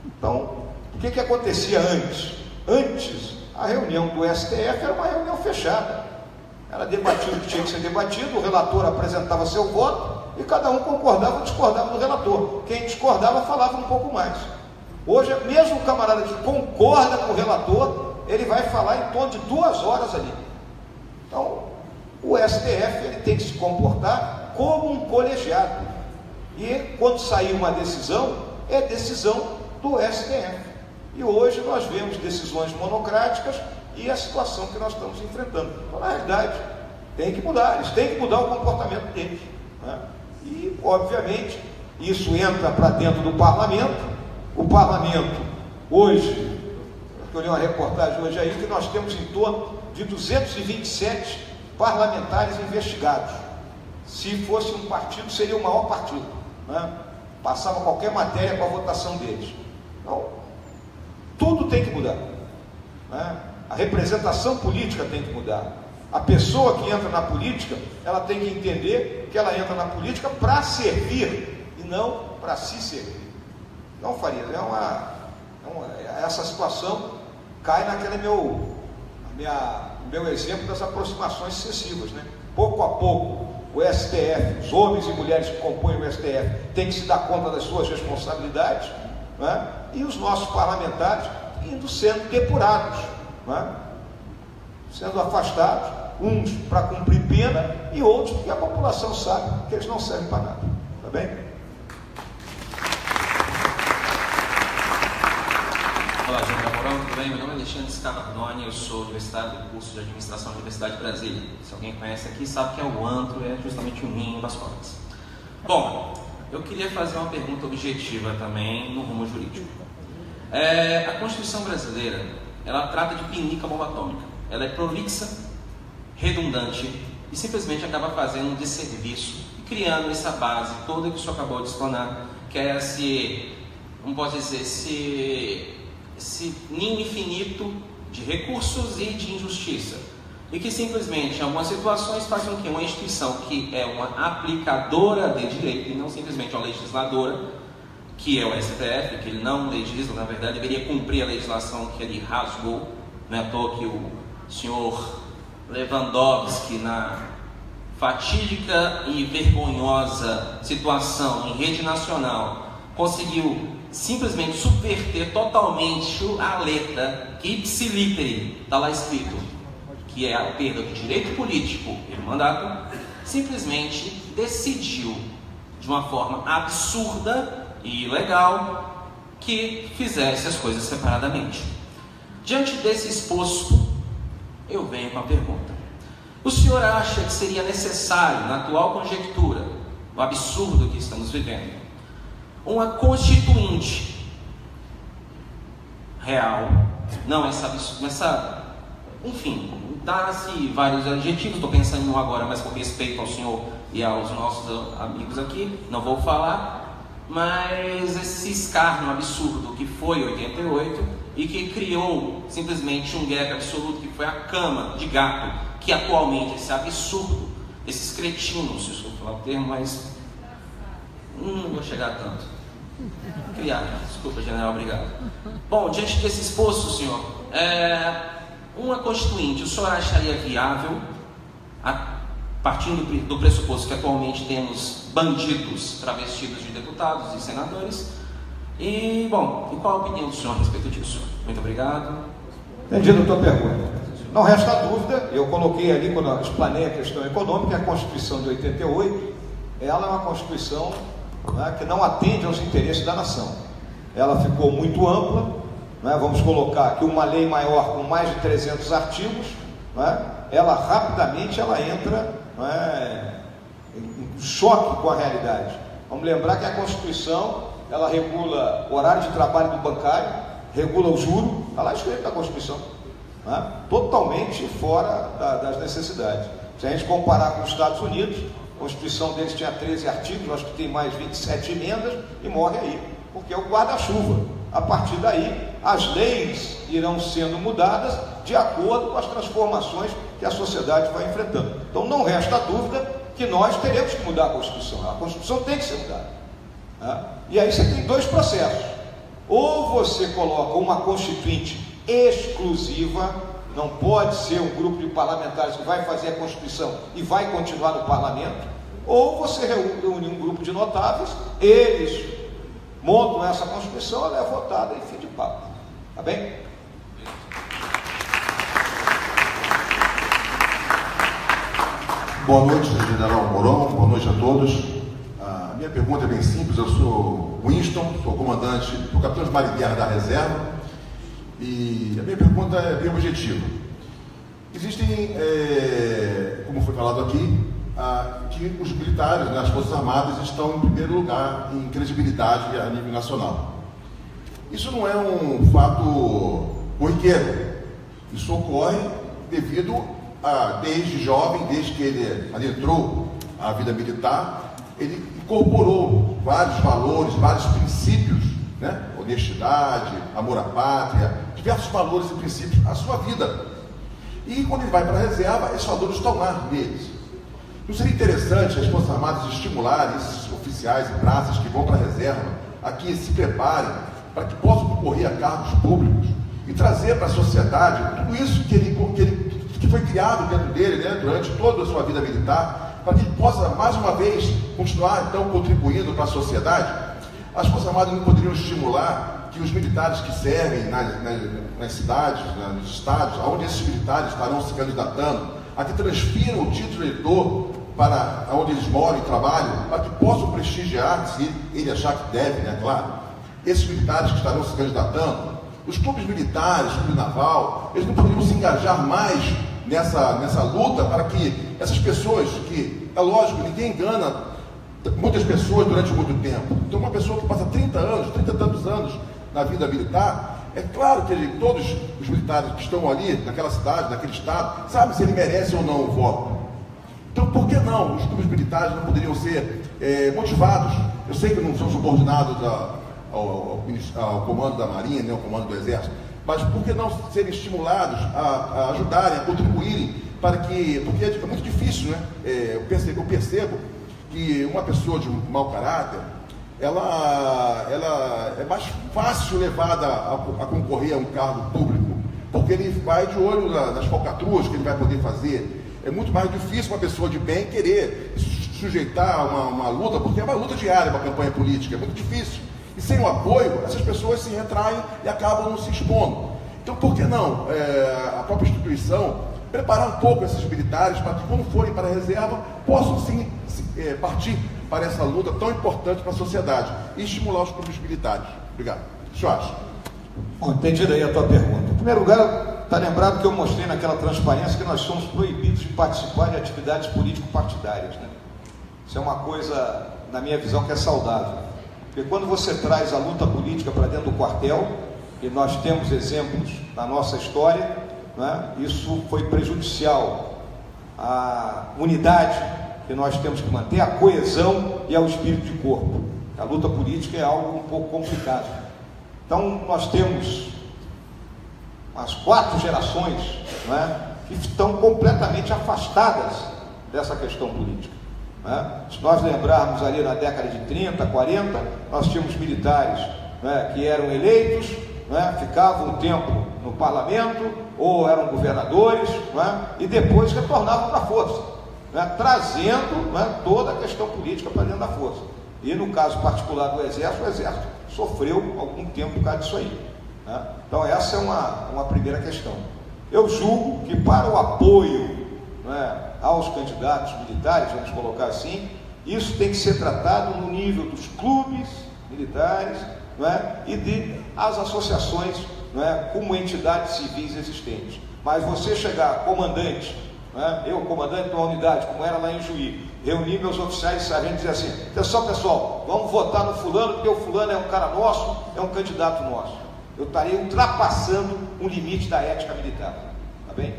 Então, O que acontecia antes? Antes, a reunião do STF era uma reunião fechada. Era debatido o que tinha que ser debatido, o relator apresentava seu voto e cada um concordava ou discordava do relator. Quem discordava falava um pouco mais. Hoje, mesmo o camarada que concorda com o relator, ele vai falar em torno de 2 horas ali. Então, o STF ele tem que se comportar como um colegiado. E quando sair uma decisão, é decisão do STF. E hoje nós vemos decisões monocráticas e a situação que nós estamos enfrentando. Então, na realidade, tem que mudar, eles têm que mudar o comportamento deles, né? E, obviamente, isso entra para dentro do parlamento. O parlamento, hoje, eu li uma reportagem hoje aí, que nós temos em torno de 227 parlamentares investigados. Se fosse um partido, seria o maior partido, né? Passava qualquer matéria com a votação deles. Então, tudo tem que mudar, né? A representação política tem que mudar. A pessoa que entra na política, ela tem que entender que ela entra na política para servir e não para se servir. Não, Farias, essa situação cai naquele meu exemplo das aproximações excessivas, né? Pouco a pouco, o STF, os homens e mulheres que compõem o STF, têm que se dar conta das suas responsabilidades, né? E os nossos parlamentares indo sendo depurados, né? Sendo afastados, uns para cumprir pena e outros porque a população sabe que eles não servem para nada. Tá bem? Olá, General Mourão, tudo bem? Meu nome é Alexandre Scarnoni, eu sou universitário do curso de Administração da Universidade de Brasília. Se alguém conhece aqui, sabe que é o antro, é justamente o ninho das cobras. Bom, eu queria fazer uma pergunta objetiva também no rumo jurídico. A Constituição brasileira, ela trata de pinica bomba atômica. Ela é prolixa, redundante e simplesmente acaba fazendo um desserviço e criando essa base toda que o senhor acabou de explanar, que é não posso dizer, esse ninho infinito de recursos e de injustiça, e que simplesmente em algumas situações faz com que uma instituição que é uma aplicadora de direito e não simplesmente uma legisladora, que é o STF, que ele não legisla, na verdade deveria cumprir a legislação que ele rasgou. Não é à toa que o senhor Lewandowski, na fatídica e vergonhosa situação em rede nacional, conseguiu simplesmente subverter totalmente a letra que ipsiliteri está lá escrito, que é a perda do direito político e do mandato, simplesmente decidiu de uma forma absurda e ilegal que fizesse as coisas separadamente. Diante desse exposto, eu venho com a pergunta: o senhor acha que seria necessário, na atual conjectura, o absurdo que estamos vivendo, uma constituinte real, não enfim, dá-se vários adjetivos, estou pensando em um agora, mas com respeito ao senhor e aos nossos amigos aqui, não vou falar, mas esse escárnio absurdo que foi 88 e que criou simplesmente um gap absoluto, que foi a cama de gato, que atualmente esse absurdo, esses cretinos, se eu falar o termo, mas não vou chegar tanto. Desculpa, general, obrigado. Bom, diante desse exposto, senhor, uma constituinte, o senhor acharia viável, partindo do pressuposto que atualmente temos bandidos travestidos de deputados e senadores? E, bom, e qual a opinião do senhor a respeito disso? Muito obrigado. Entendido a tua pergunta. Não resta dúvida, eu coloquei ali, quando eu explanei a questão econômica, a Constituição de 88, ela é uma Constituição, né, que não atende aos interesses da nação. Ela ficou muito ampla, né, vamos colocar aqui uma lei maior com mais de 300 artigos, né, ela rapidamente entra, né, em choque com a realidade. Vamos lembrar que a Constituição, ela regula o horário de trabalho do bancário, regula o juro, está lá escrito na Constituição, né? Totalmente fora das necessidades. Se a gente comparar com os Estados Unidos, a Constituição deles tinha 13 artigos, acho que tem mais 27 emendas e morre aí, porque é o guarda-chuva. A partir daí, as leis irão sendo mudadas de acordo com as transformações que a sociedade vai enfrentando. Então não resta dúvida que nós teremos que mudar a Constituição. A Constituição tem que ser mudada, né? E aí você tem dois processos. Ou você coloca uma constituinte exclusiva, não pode ser um grupo de parlamentares que vai fazer a Constituição e vai continuar no parlamento, ou você reúne um grupo de notáveis, eles montam essa Constituição, ela é votada e fim de papo. Tá bem? Boa noite, General Mourão, boa noite a todos. A minha pergunta é bem simples, eu sou Winston, sou comandante do Capitão de Marinha da Reserva, e a minha pergunta é bem objetiva. Existem, como foi falado aqui, que os militares, né, as Forças Armadas, estão em primeiro lugar em credibilidade a nível nacional. Isso não é um fato corriqueiro, isso ocorre devido a, desde jovem, desde que ele adentrou a vida militar, ele incorporou vários valores, vários princípios, né? Honestidade, amor à pátria, diversos valores e princípios à sua vida. E quando ele vai para a reserva, esses valores estão lá neles. Não seria interessante as Forças Armadas estimularem esses oficiais e praças que vão para a reserva a que se preparem para que possam concorrer a cargos públicos e trazer para a sociedade tudo isso que foi criado dentro dele, né, durante toda a sua vida militar, para que ele possa, mais uma vez, continuar, então, contribuindo para a sociedade? As Forças Armadas não poderiam estimular que os militares que servem nas cidades, nos estados, onde esses militares estarão se candidatando, a que transfiram o título de eleitor para onde eles moram e trabalham, para que possam prestigiar, se ele achar que deve, né, claro, esses militares que estarão se candidatando. Os clubes militares, o clube naval, eles não poderiam se engajar mais nessa luta para que essas pessoas, que é lógico, ninguém engana muitas pessoas durante muito tempo. Então uma pessoa que passa 30 e tantos anos na vida militar, é claro que todos os militares que estão ali, naquela cidade, naquele estado, sabem se ele merece ou não o voto. Então por que não os clubes militares não poderiam ser motivados? Eu sei que não são subordinados ao comando da Marinha, nem ao comando do Exército, mas por que não serem estimulados a ajudarem, a contribuírem para que... Porque é muito difícil, né? Eu percebo que uma pessoa de mau caráter, ela é mais fácil levada a concorrer a um cargo público, porque ele vai de olho nas falcatruas que ele vai poder fazer. É muito mais difícil uma pessoa de bem querer sujeitar a uma luta, porque é uma luta diária, uma campanha política, é muito difícil. E sem o apoio, essas pessoas se retraem e acabam não se expondo. Então, por que não a própria instituição preparar um pouco esses militares para que, quando forem para a reserva, possam sim partir para essa luta tão importante para a sociedade e estimular os clubes militares? Obrigado. O que o senhor acha? Bom, entendido aí a tua pergunta. Em primeiro lugar, está lembrado que eu mostrei naquela transparência que nós somos proibidos de participar de atividades político-partidárias, né? Isso é uma coisa, na minha visão, que é saudável. Porque quando você traz a luta política para dentro do quartel, e nós temos exemplos na nossa história, né, isso foi prejudicial à unidade que nós temos que manter, a coesão e ao espírito de corpo. A luta política é algo um pouco complicado. Então, nós temos umas 4 gerações, né, que estão completamente afastadas dessa questão política. Se nós lembrarmos ali na década de 30, 40, nós tínhamos militares, né, que eram eleitos, né, ficavam um tempo no parlamento, ou eram governadores, né, e depois retornavam para a força, né, trazendo, né, toda a questão política para dentro da força. E no caso particular do Exército, o Exército sofreu algum tempo por causa disso aí, né? Então essa é uma primeira questão. Eu julgo que para o apoio, né, aos candidatos militares, vamos colocar assim, isso tem que ser tratado no nível dos clubes militares, né, e as associações, né, como entidades civis existentes. Mas você chegar, comandante, né, eu comandante de uma unidade, como era lá em Juí, reunir meus oficiais e sargentos e dizer assim: pessoal, vamos votar no fulano, porque o fulano é um cara nosso, é um candidato nosso. Eu estaria ultrapassando um limite da ética militar. Tá bem?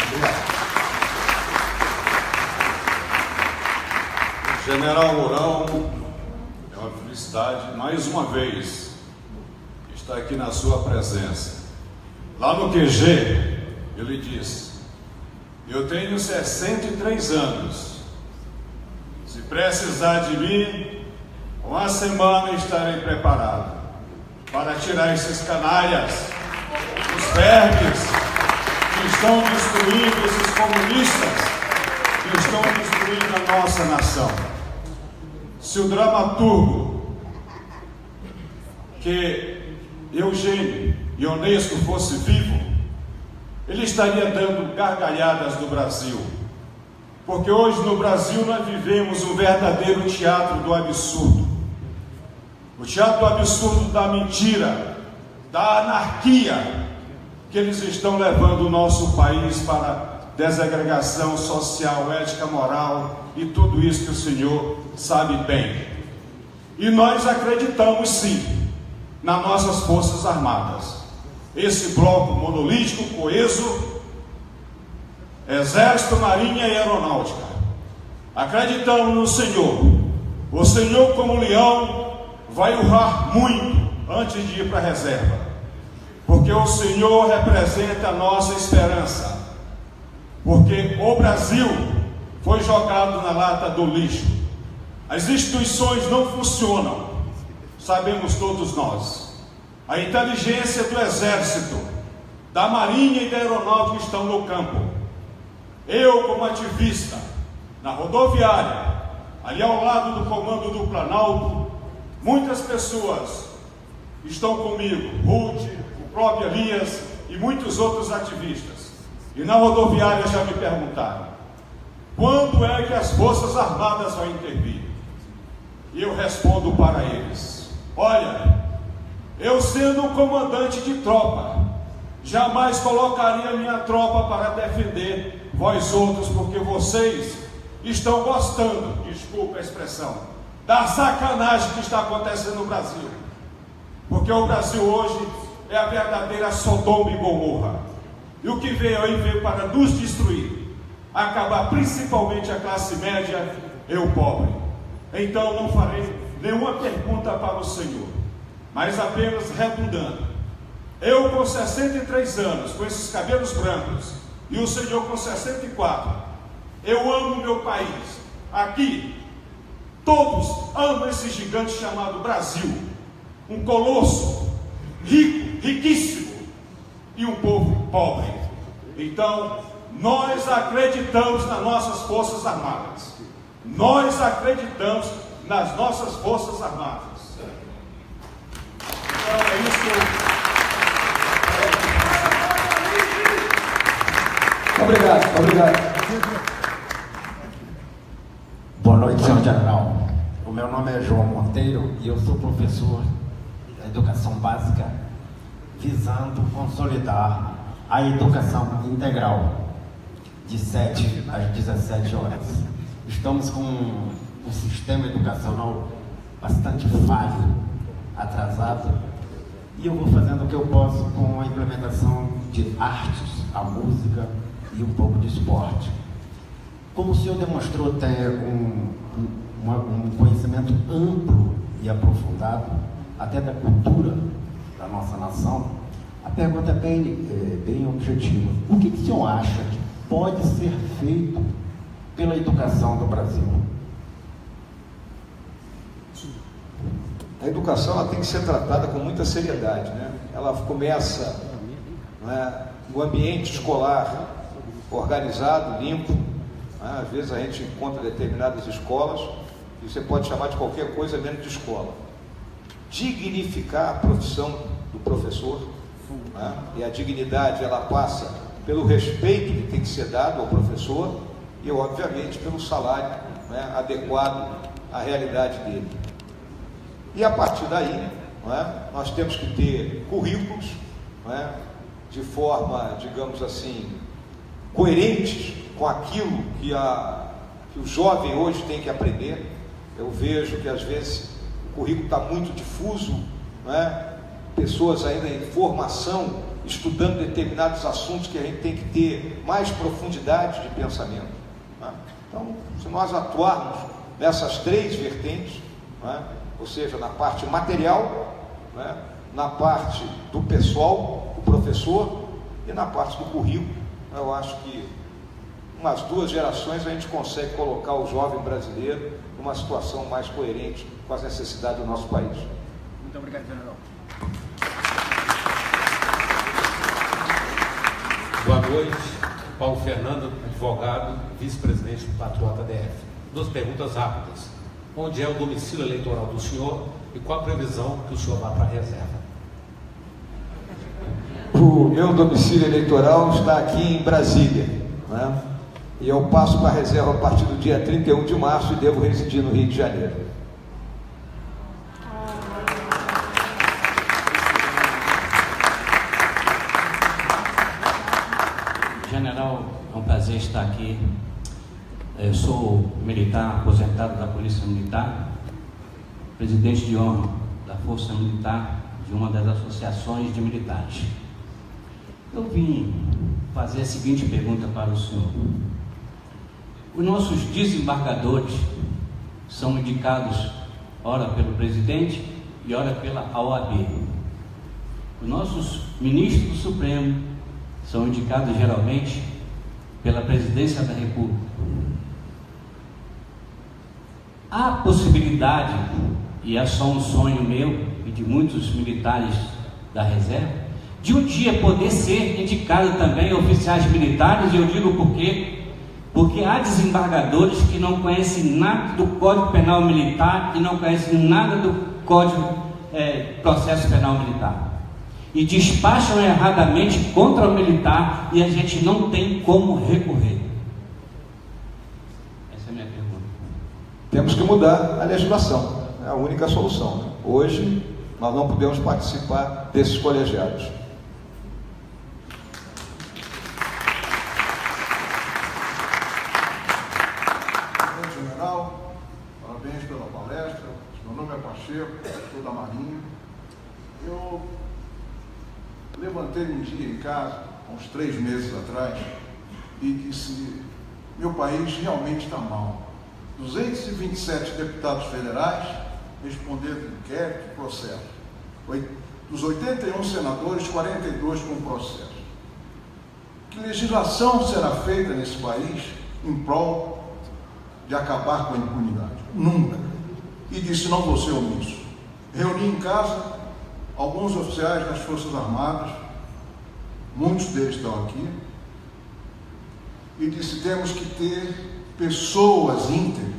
Obrigado. General Mourão, é uma felicidade, mais uma vez, estar aqui na sua presença. Lá no QG, eu lhe disse: eu tenho 63 anos. Se precisar de mim, uma semana estarei preparado. para tirar esses canalhas, os vermes que estão destruindo, esses comunistas que estão destruindo a nossa nação. Se o dramaturgo que Eugênio Ionesco fosse vivo, ele estaria dando gargalhadas no Brasil. Porque hoje no Brasil nós vivemos um verdadeiro teatro do absurdo. O teatro do absurdo da mentira, da anarquia, que eles estão levando o nosso país para desagregação social, ética, moral e tudo isso que o senhor sabe bem. E nós acreditamos sim nas nossas Forças Armadas. Esse bloco monolítico, coeso, Exército, Marinha e Aeronáutica. Acreditamos no Senhor. O Senhor, como leão, vai urrar muito antes de ir para a reserva. Porque o Senhor representa a nossa esperança. Porque o Brasil foi jogado na lata do lixo. As instituições não funcionam. Sabemos todos nós. A inteligência do Exército, da Marinha e da Aeronáutica estão no campo. Eu, como ativista, na rodoviária, ali ao lado do comando do Planalto, muitas pessoas estão comigo, Ruth, o próprio Elias e muitos outros ativistas. E na rodoviária já me perguntaram: quando é que as Forças Armadas vão intervir? E eu respondo para eles: olha, eu sendo um comandante de tropa, jamais colocaria minha tropa para defender vós outros, porque vocês estão gostando, desculpa a expressão, da sacanagem que está acontecendo no Brasil. Porque o Brasil hoje é a verdadeira Sodoma e Gomorra. E o que veio aí veio para nos destruir, acabar principalmente a classe média e o pobre. Então não farei nenhuma pergunta para o Senhor, mas apenas redundando. Eu com 63 anos, com esses cabelos brancos, e o Senhor com 64, eu amo meu país. Aqui, todos amam esse gigante chamado Brasil, um colosso, rico, riquíssimo, e um povo pobre. Então, nós acreditamos nas nossas Forças Armadas. Nós acreditamos nas nossas Forças Armadas. Então, é isso que eu... Obrigado. Boa noite, senhor general. O meu nome é João Monteiro e eu sou professor da educação básica, visando consolidar a educação integral de 7 às 17 horas. Estamos com um sistema educacional bastante falho, atrasado, e eu vou fazendo o que eu posso com a implementação de artes, a música e um pouco de esporte. Como o senhor demonstrou ter um conhecimento amplo e aprofundado, até da cultura da nossa nação, a pergunta é bem objetiva. O que o senhor acha que pode ser feito pela educação do Brasil? A educação ela tem que ser tratada com muita seriedade, né? Ela começa, no ambiente escolar organizado, limpo. Às vezes a gente encontra determinadas escolas e você pode chamar de qualquer coisa menos de escola. Dignificar a profissão do professor, e a dignidade ela passa pelo respeito que tem que ser dado ao professor e obviamente pelo salário adequado à realidade dele. E a partir daí, nós temos que ter currículos de forma, digamos assim, coerentes com aquilo que o jovem hoje tem que aprender. Eu vejo que às vezes o currículo está muito difuso, pessoas ainda em formação, estudando determinados assuntos que a gente tem que ter mais profundidade de pensamento. Então, se nós atuarmos nessas 3 vertentes, ou seja, na parte material, na parte do pessoal, o professor, e na parte do currículo, eu acho que umas 2 gerações a gente consegue colocar o jovem brasileiro numa situação mais coerente com as necessidades do nosso país. Muito obrigado, general. Boa noite, Paulo Fernando, advogado, vice-presidente do Patriota DF. 2 perguntas rápidas. Onde é o domicílio eleitoral do senhor e qual a previsão que o senhor vá para a reserva? O meu domicílio eleitoral está aqui em Brasília, né? E eu passo para a reserva a partir do dia 31 de março e devo residir no Rio de Janeiro. General, é um prazer estar aqui. Eu sou militar aposentado da Polícia Militar, presidente de honra da Força Militar, de uma das associações de militares. Eu vim fazer a seguinte pergunta para o senhor. Os nossos desembargadores são indicados ora pelo presidente e ora pela OAB. Os nossos ministros do Supremo são indicados geralmente pela Presidência da República. Há possibilidade, e é só um sonho meu e de muitos militares da reserva, de um dia poder ser indicado também oficiais militares, e eu digo por quê? Porque há desembargadores que não conhecem nada do Código Penal Militar e não conhecem nada do Código Processo Penal Militar. E despacham erradamente contra o militar e a gente não tem como recorrer. Essa é a minha pergunta. Temos que mudar a legislação, é a única solução, né? Hoje nós não podemos participar desses colegiados. General, parabéns pela palestra. Meu nome é Pacheco, sou da Marinha. Eu levantei um dia em casa, há uns 3 meses atrás, e disse: meu país realmente está mal. 227 deputados federais responderam inquérito e processo. Dos 81 senadores, 42 com processo. Que legislação será feita nesse país em prol de acabar com a impunidade? Nunca. E disse: não vou ser omisso. Reuni em casa alguns oficiais das Forças Armadas, muitos deles estão aqui, e disse: temos que ter pessoas íntegras.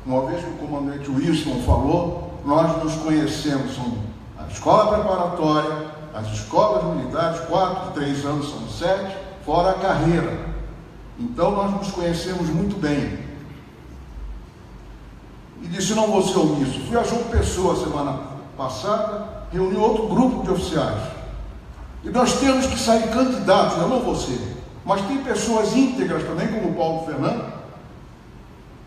Uma vez que o comandante Wilson falou, nós nos conhecemos, são a escola preparatória, as escolas militares, 4, 3 anos são 7, fora a carreira. Então nós nos conhecemos muito bem. E disse: não vou ser omisso. Fui a João Pessoa semana passada, reuni outro grupo de oficiais. E nós temos que sair candidatos, eu não vou ser, mas tem pessoas íntegras também, como o Paulo Fernando.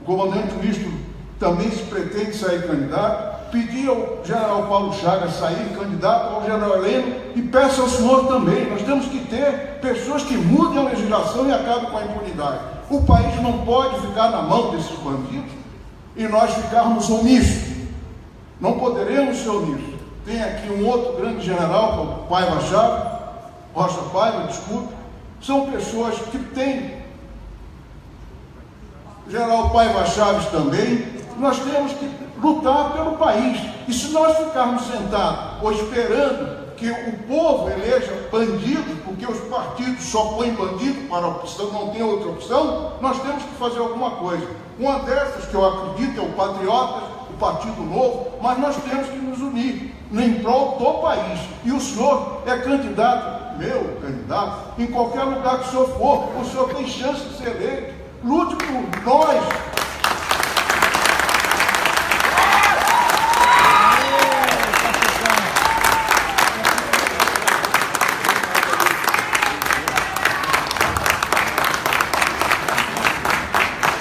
O comandante Wilson também se pretende sair candidato. Pedi ao general Paulo Chagas sair candidato, ao general Heleno, e peço ao senhor também. Nós temos que ter pessoas que mudem a legislação e acabem com a impunidade. O país não pode ficar na mão desses bandidos e nós ficarmos omissos. Não poderemos ser omissos. Tem aqui um outro grande general, que é o Paiva Chaves, Rocha Paiva, desculpe. São pessoas que têm. O general Paiva Chaves também. Nós temos que lutar pelo país. E se nós ficarmos sentados ou esperando que o povo eleja bandidos, porque os partidos só põem bandido para a opção, não tem outra opção, nós temos que fazer alguma coisa. Uma dessas que eu acredito é o Patriotas, o Partido Novo, mas nós temos que nos unir em prol do país. E o senhor é candidato, meu candidato, em qualquer lugar que o senhor for, o senhor tem chance de ser eleito. Lute por nós.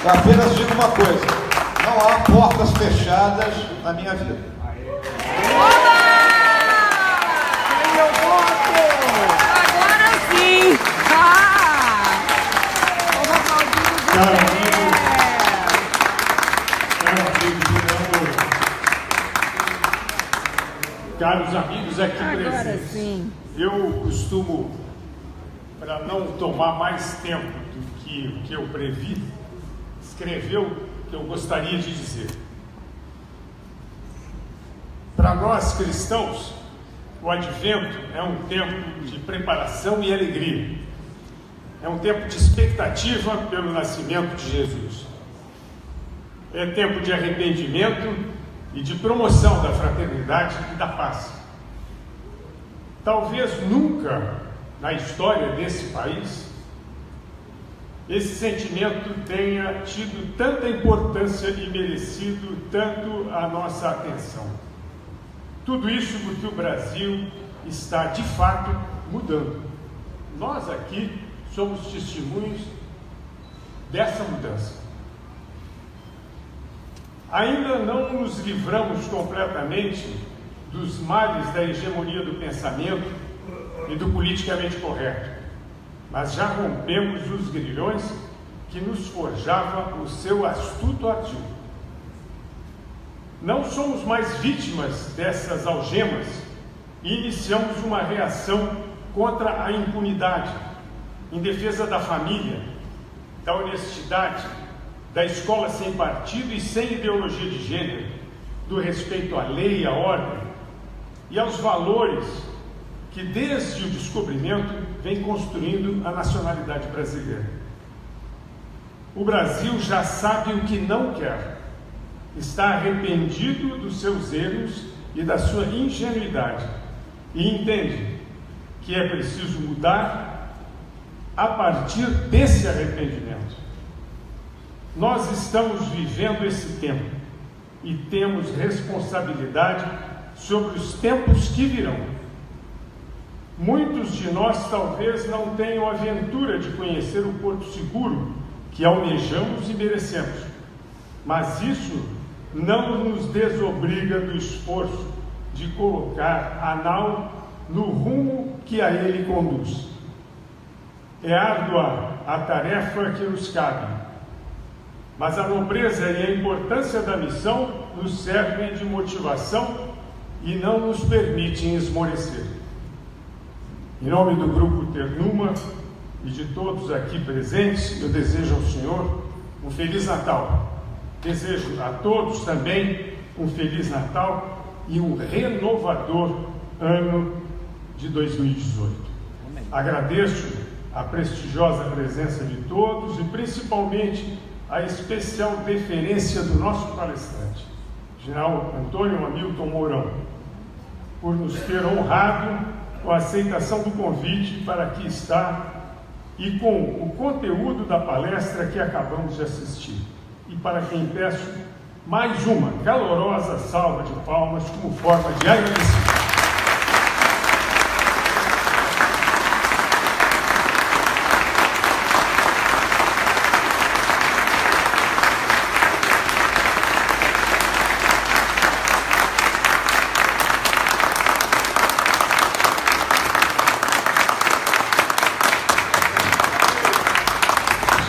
Apenas digo uma coisa: não há portas fechadas na minha vida. Agora sim! Caros amigos aqui Agora presentes, sim. eu costumo, para não tomar mais tempo do que o que eu previ, escrever o que eu gostaria de dizer. Para nós cristãos, o Advento é um tempo de preparação e alegria. é um tempo de expectativa pelo nascimento de Jesus. É tempo de arrependimento e de promoção da fraternidade e da paz. Talvez nunca na história desse país esse sentimento tenha tido tanta importância e merecido tanto a nossa atenção. Tudo isso porque o Brasil está, de fato, mudando. Nós aqui somos testemunhos dessa mudança. Ainda não nos livramos completamente dos males da hegemonia do pensamento e do politicamente correto, mas já rompemos os grilhões que nos forjava o seu astuto ardil. Não somos mais vítimas dessas algemas e iniciamos uma reação contra a impunidade, em defesa da família, da honestidade, da escola sem partido e sem ideologia de gênero, do respeito à lei e à ordem e aos valores que desde o descobrimento vem construindo a nacionalidade brasileira. O Brasil já sabe o que não quer, está arrependido dos seus erros e da sua ingenuidade e entende que é preciso mudar a partir desse arrependimento. Nós estamos vivendo esse tempo e temos responsabilidade sobre os tempos que virão. Muitos de nós talvez não tenham a aventura de conhecer o porto seguro que almejamos e merecemos, mas isso não nos desobriga do esforço de colocar a nau no rumo que a ele conduz. É árdua a tarefa que nos cabe, mas a nobreza e a importância da missão nos servem de motivação e não nos permitem esmorecer. Em nome do Grupo Ternuma e de todos aqui presentes, eu desejo ao senhor um Feliz Natal. Desejo a todos também um Feliz Natal e um renovador ano de 2018. Agradeço a prestigiosa presença de todos e principalmente a especial deferência do nosso palestrante, General Antônio Hamilton Mourão, por nos ter honrado com a aceitação do convite para aqui estar e com o conteúdo da palestra que acabamos de assistir. E para quem peço mais uma calorosa salva de palmas como forma de agradecimento.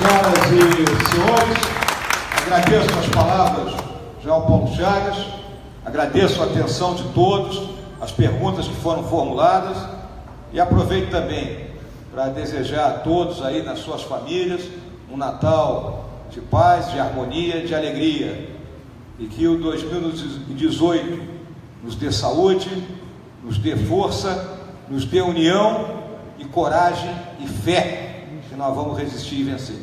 Senhoras e senhores, agradeço as palavras de General Paulo Chagas, agradeço a atenção de todos, as perguntas que foram formuladas e aproveito também para desejar a todos aí nas suas famílias um Natal de paz, de harmonia, de alegria e que o 2018 nos dê saúde, nos dê força, nos dê união e coragem e fé que nós vamos resistir e vencer.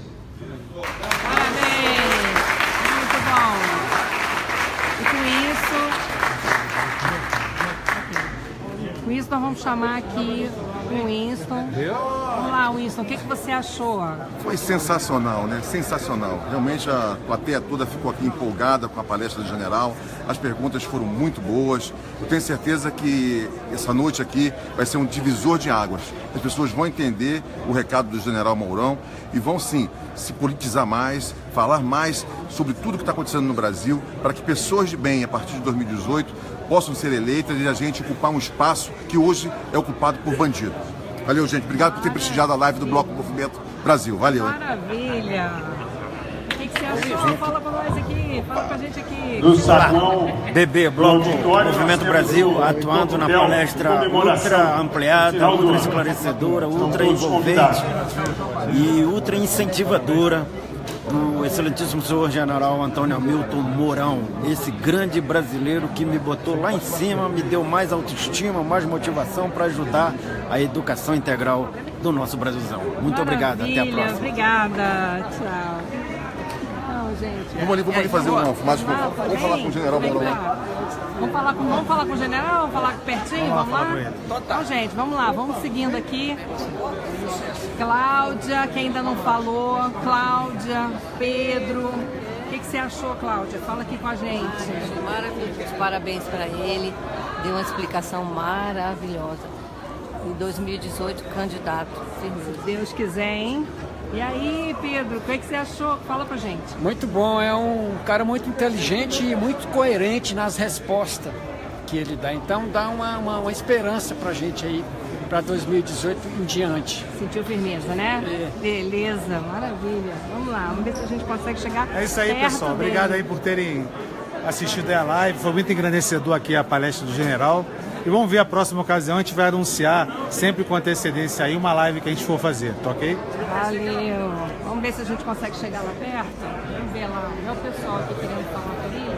Parabéns! Muito bom! E com isso nós vamos chamar aqui o Winston. Vamos lá, Winston, o que você achou? Foi sensacional, né? Sensacional. Realmente a plateia toda ficou aqui empolgada com a palestra do general. As perguntas foram muito boas. Eu tenho certeza que essa noite aqui vai ser um divisor de águas. As pessoas vão entender o recado do general Mourão e vão sim se politizar mais, falar mais sobre tudo que está acontecendo no Brasil, para que pessoas de bem, a partir de 2018, possam ser eleitas e a gente ocupar um espaço que hoje é ocupado por bandido. Valeu, gente. Obrigado por ter prestigiado a live do Bloco Movimento Brasil. Valeu. Maravilha! O que você achou? Fala pra nós aqui, fala pra gente aqui. Do Saguão, BB, Bloco Movimento Brasil, atuando na palestra ultra ampliada, ultra esclarecedora, ultra envolvente e ultra incentivadora do excelentíssimo senhor general Antônio Hamilton Mourão, esse grande brasileiro que me botou lá em cima, me deu mais autoestima, mais motivação para ajudar a educação integral do nosso Brasilzão. Muito obrigado, até a próxima. Obrigada, tchau. Não, gente. Vamos ali fazer uma filmagem. Vamos falar com o general Mourão. Vamos falar com o general? Vamos falar pertinho? Vamos lá? Então, gente, vamos lá, vamos seguindo aqui. Cláudia, que ainda não falou. Cláudia, Pedro. O que você achou, Cláudia? Fala aqui com a gente. Maravilhoso. Parabéns para ele. Deu uma explicação maravilhosa. Em 2018, candidato. Se Deus quiser, hein? E aí, Pedro, o que você achou? Fala pra gente. Muito bom, é um cara muito inteligente e muito coerente nas respostas que ele dá. Então dá uma esperança pra gente aí, para 2018 em diante. Sentiu firmeza, né? É. Beleza, maravilha. Vamos lá, vamos ver se a gente consegue chegar. É isso aí, pessoal. Dele. Obrigado aí por terem assistido a live. Foi muito engrandecedor aqui a palestra do general. E vamos ver a próxima ocasião, a gente vai anunciar sempre com antecedência aí uma live que a gente for fazer, tá ok? Valeu. Vamos ver se a gente consegue chegar lá perto. Vamos ver lá. É o pessoal aqui querendo falar comigo.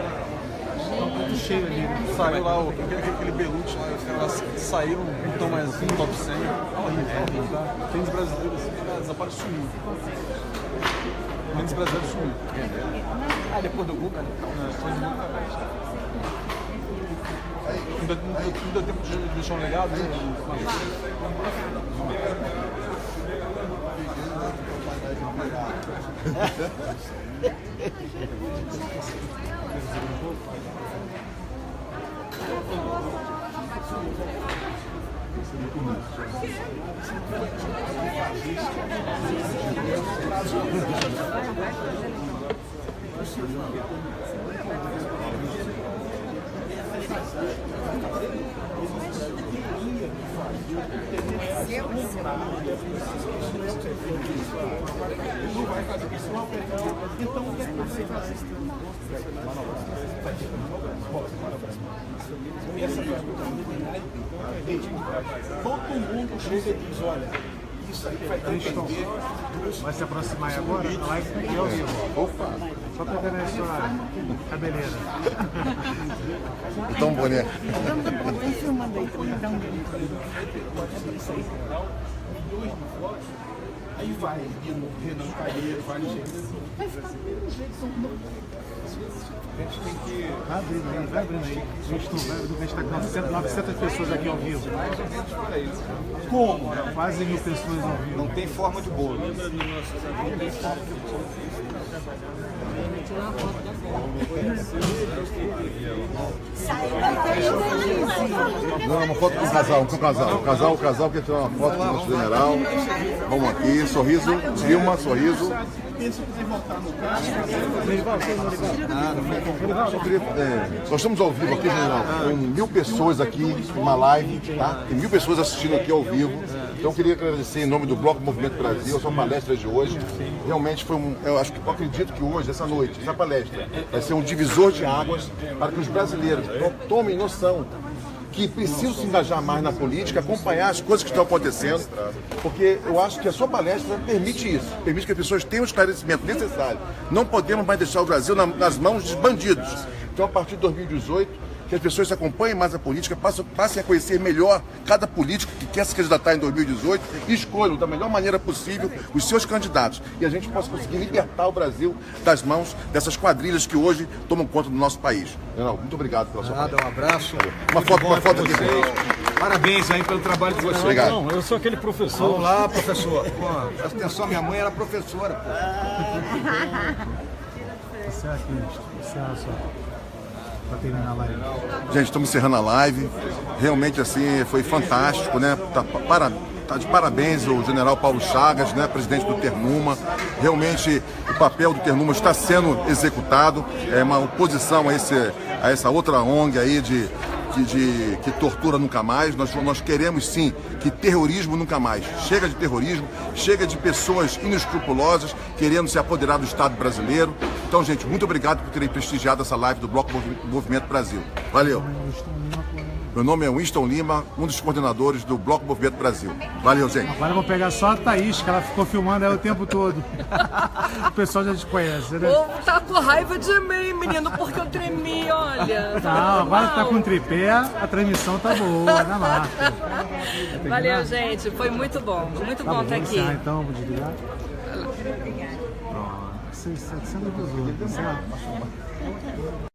Muito cheio ali. Saiu lá aquele Belucci lá, os caras saíram, não estão mais no top 100. Tem dos brasileiros assim, desapareceu. Tem dos brasileiros sumiu. Depois do Google, depois do Google. Não deu tempo de deixar um legado, né? Todo mundo chega e diz, olha, isso aí vai depender. Vai se aproximar agora? A live está aqui ao vivo. Opa! Só pegando a sua cabeleira. Então, boné. Vem filmando aí também, dá um Aí vai Renan Calheiro, vai no jeito. Vai ficar do jeito. A gente tem que... Vai abrindo aí. A gente está com 900 pessoas aqui ao vivo. Como? Quase 1000 pessoas ao vivo. Não tem forma de bolo. Não, uma foto com o casal, O casal quer tirar uma foto com o nosso general. Vamos aqui, sorriso, Dilma, sorriso. Nós estamos ao vivo aqui, general, com 1000 pessoas aqui, uma live, tá? Tem 1000 pessoas assistindo aqui ao vivo. Então eu queria agradecer em nome do Bloco Movimento Brasil, a sua palestra de hoje. Realmente foi eu acredito que hoje, essa noite, essa palestra vai ser um divisor de águas para que os brasileiros tomem noção que precisam se engajar mais na política, acompanhar as coisas que estão acontecendo, porque eu acho que a sua palestra permite isso, permite que as pessoas tenham o esclarecimento necessário. Não podemos mais deixar o Brasil nas mãos dos bandidos. Então, a partir de 2018, que as pessoas acompanhem mais a política, passem a conhecer melhor cada político que quer se candidatar em 2018 e escolham da melhor maneira possível os seus candidatos. E a gente possa conseguir libertar o Brasil das mãos dessas quadrilhas que hoje tomam conta do nosso país. General, muito obrigado pela sua palestra. Um abraço. Uma foto aqui. Parabéns aí pelo trabalho de vocês. Obrigado. Não, eu sou aquele professor. Vamos lá, professor. Presta atenção, minha mãe era professora. Você é aqui, para terminar a live. Gente, estamos encerrando a live. Realmente, assim, foi fantástico, né? Tá de parabéns o general Paulo Chagas, né? Presidente do Ternuma. Realmente, o papel do Ternuma está sendo executado. É uma oposição a essa outra ONG aí que tortura nunca mais. Nós queremos sim que terrorismo nunca mais. Chega de terrorismo, chega de pessoas inescrupulosas querendo se apoderar do Estado brasileiro. Então, gente, muito obrigado por terem prestigiado essa live do Bloco Movimento Brasil. Valeu. Meu nome é Winston Lima, um dos coordenadores do Bloco Movimento Brasil. Valeu, gente. Agora eu vou pegar só a Thaís, que ela ficou filmando ela o tempo todo. O pessoal já te conhece, né? O povo tá com raiva de mim, menino, porque eu tremi, olha. Não, agora tá com tripé, aí a transmissão tá boa na marca. Valeu, gente. Foi muito bom. Muito bom estar aqui. Então, vou desligar. Pronto. Você sempre dos outros, certo?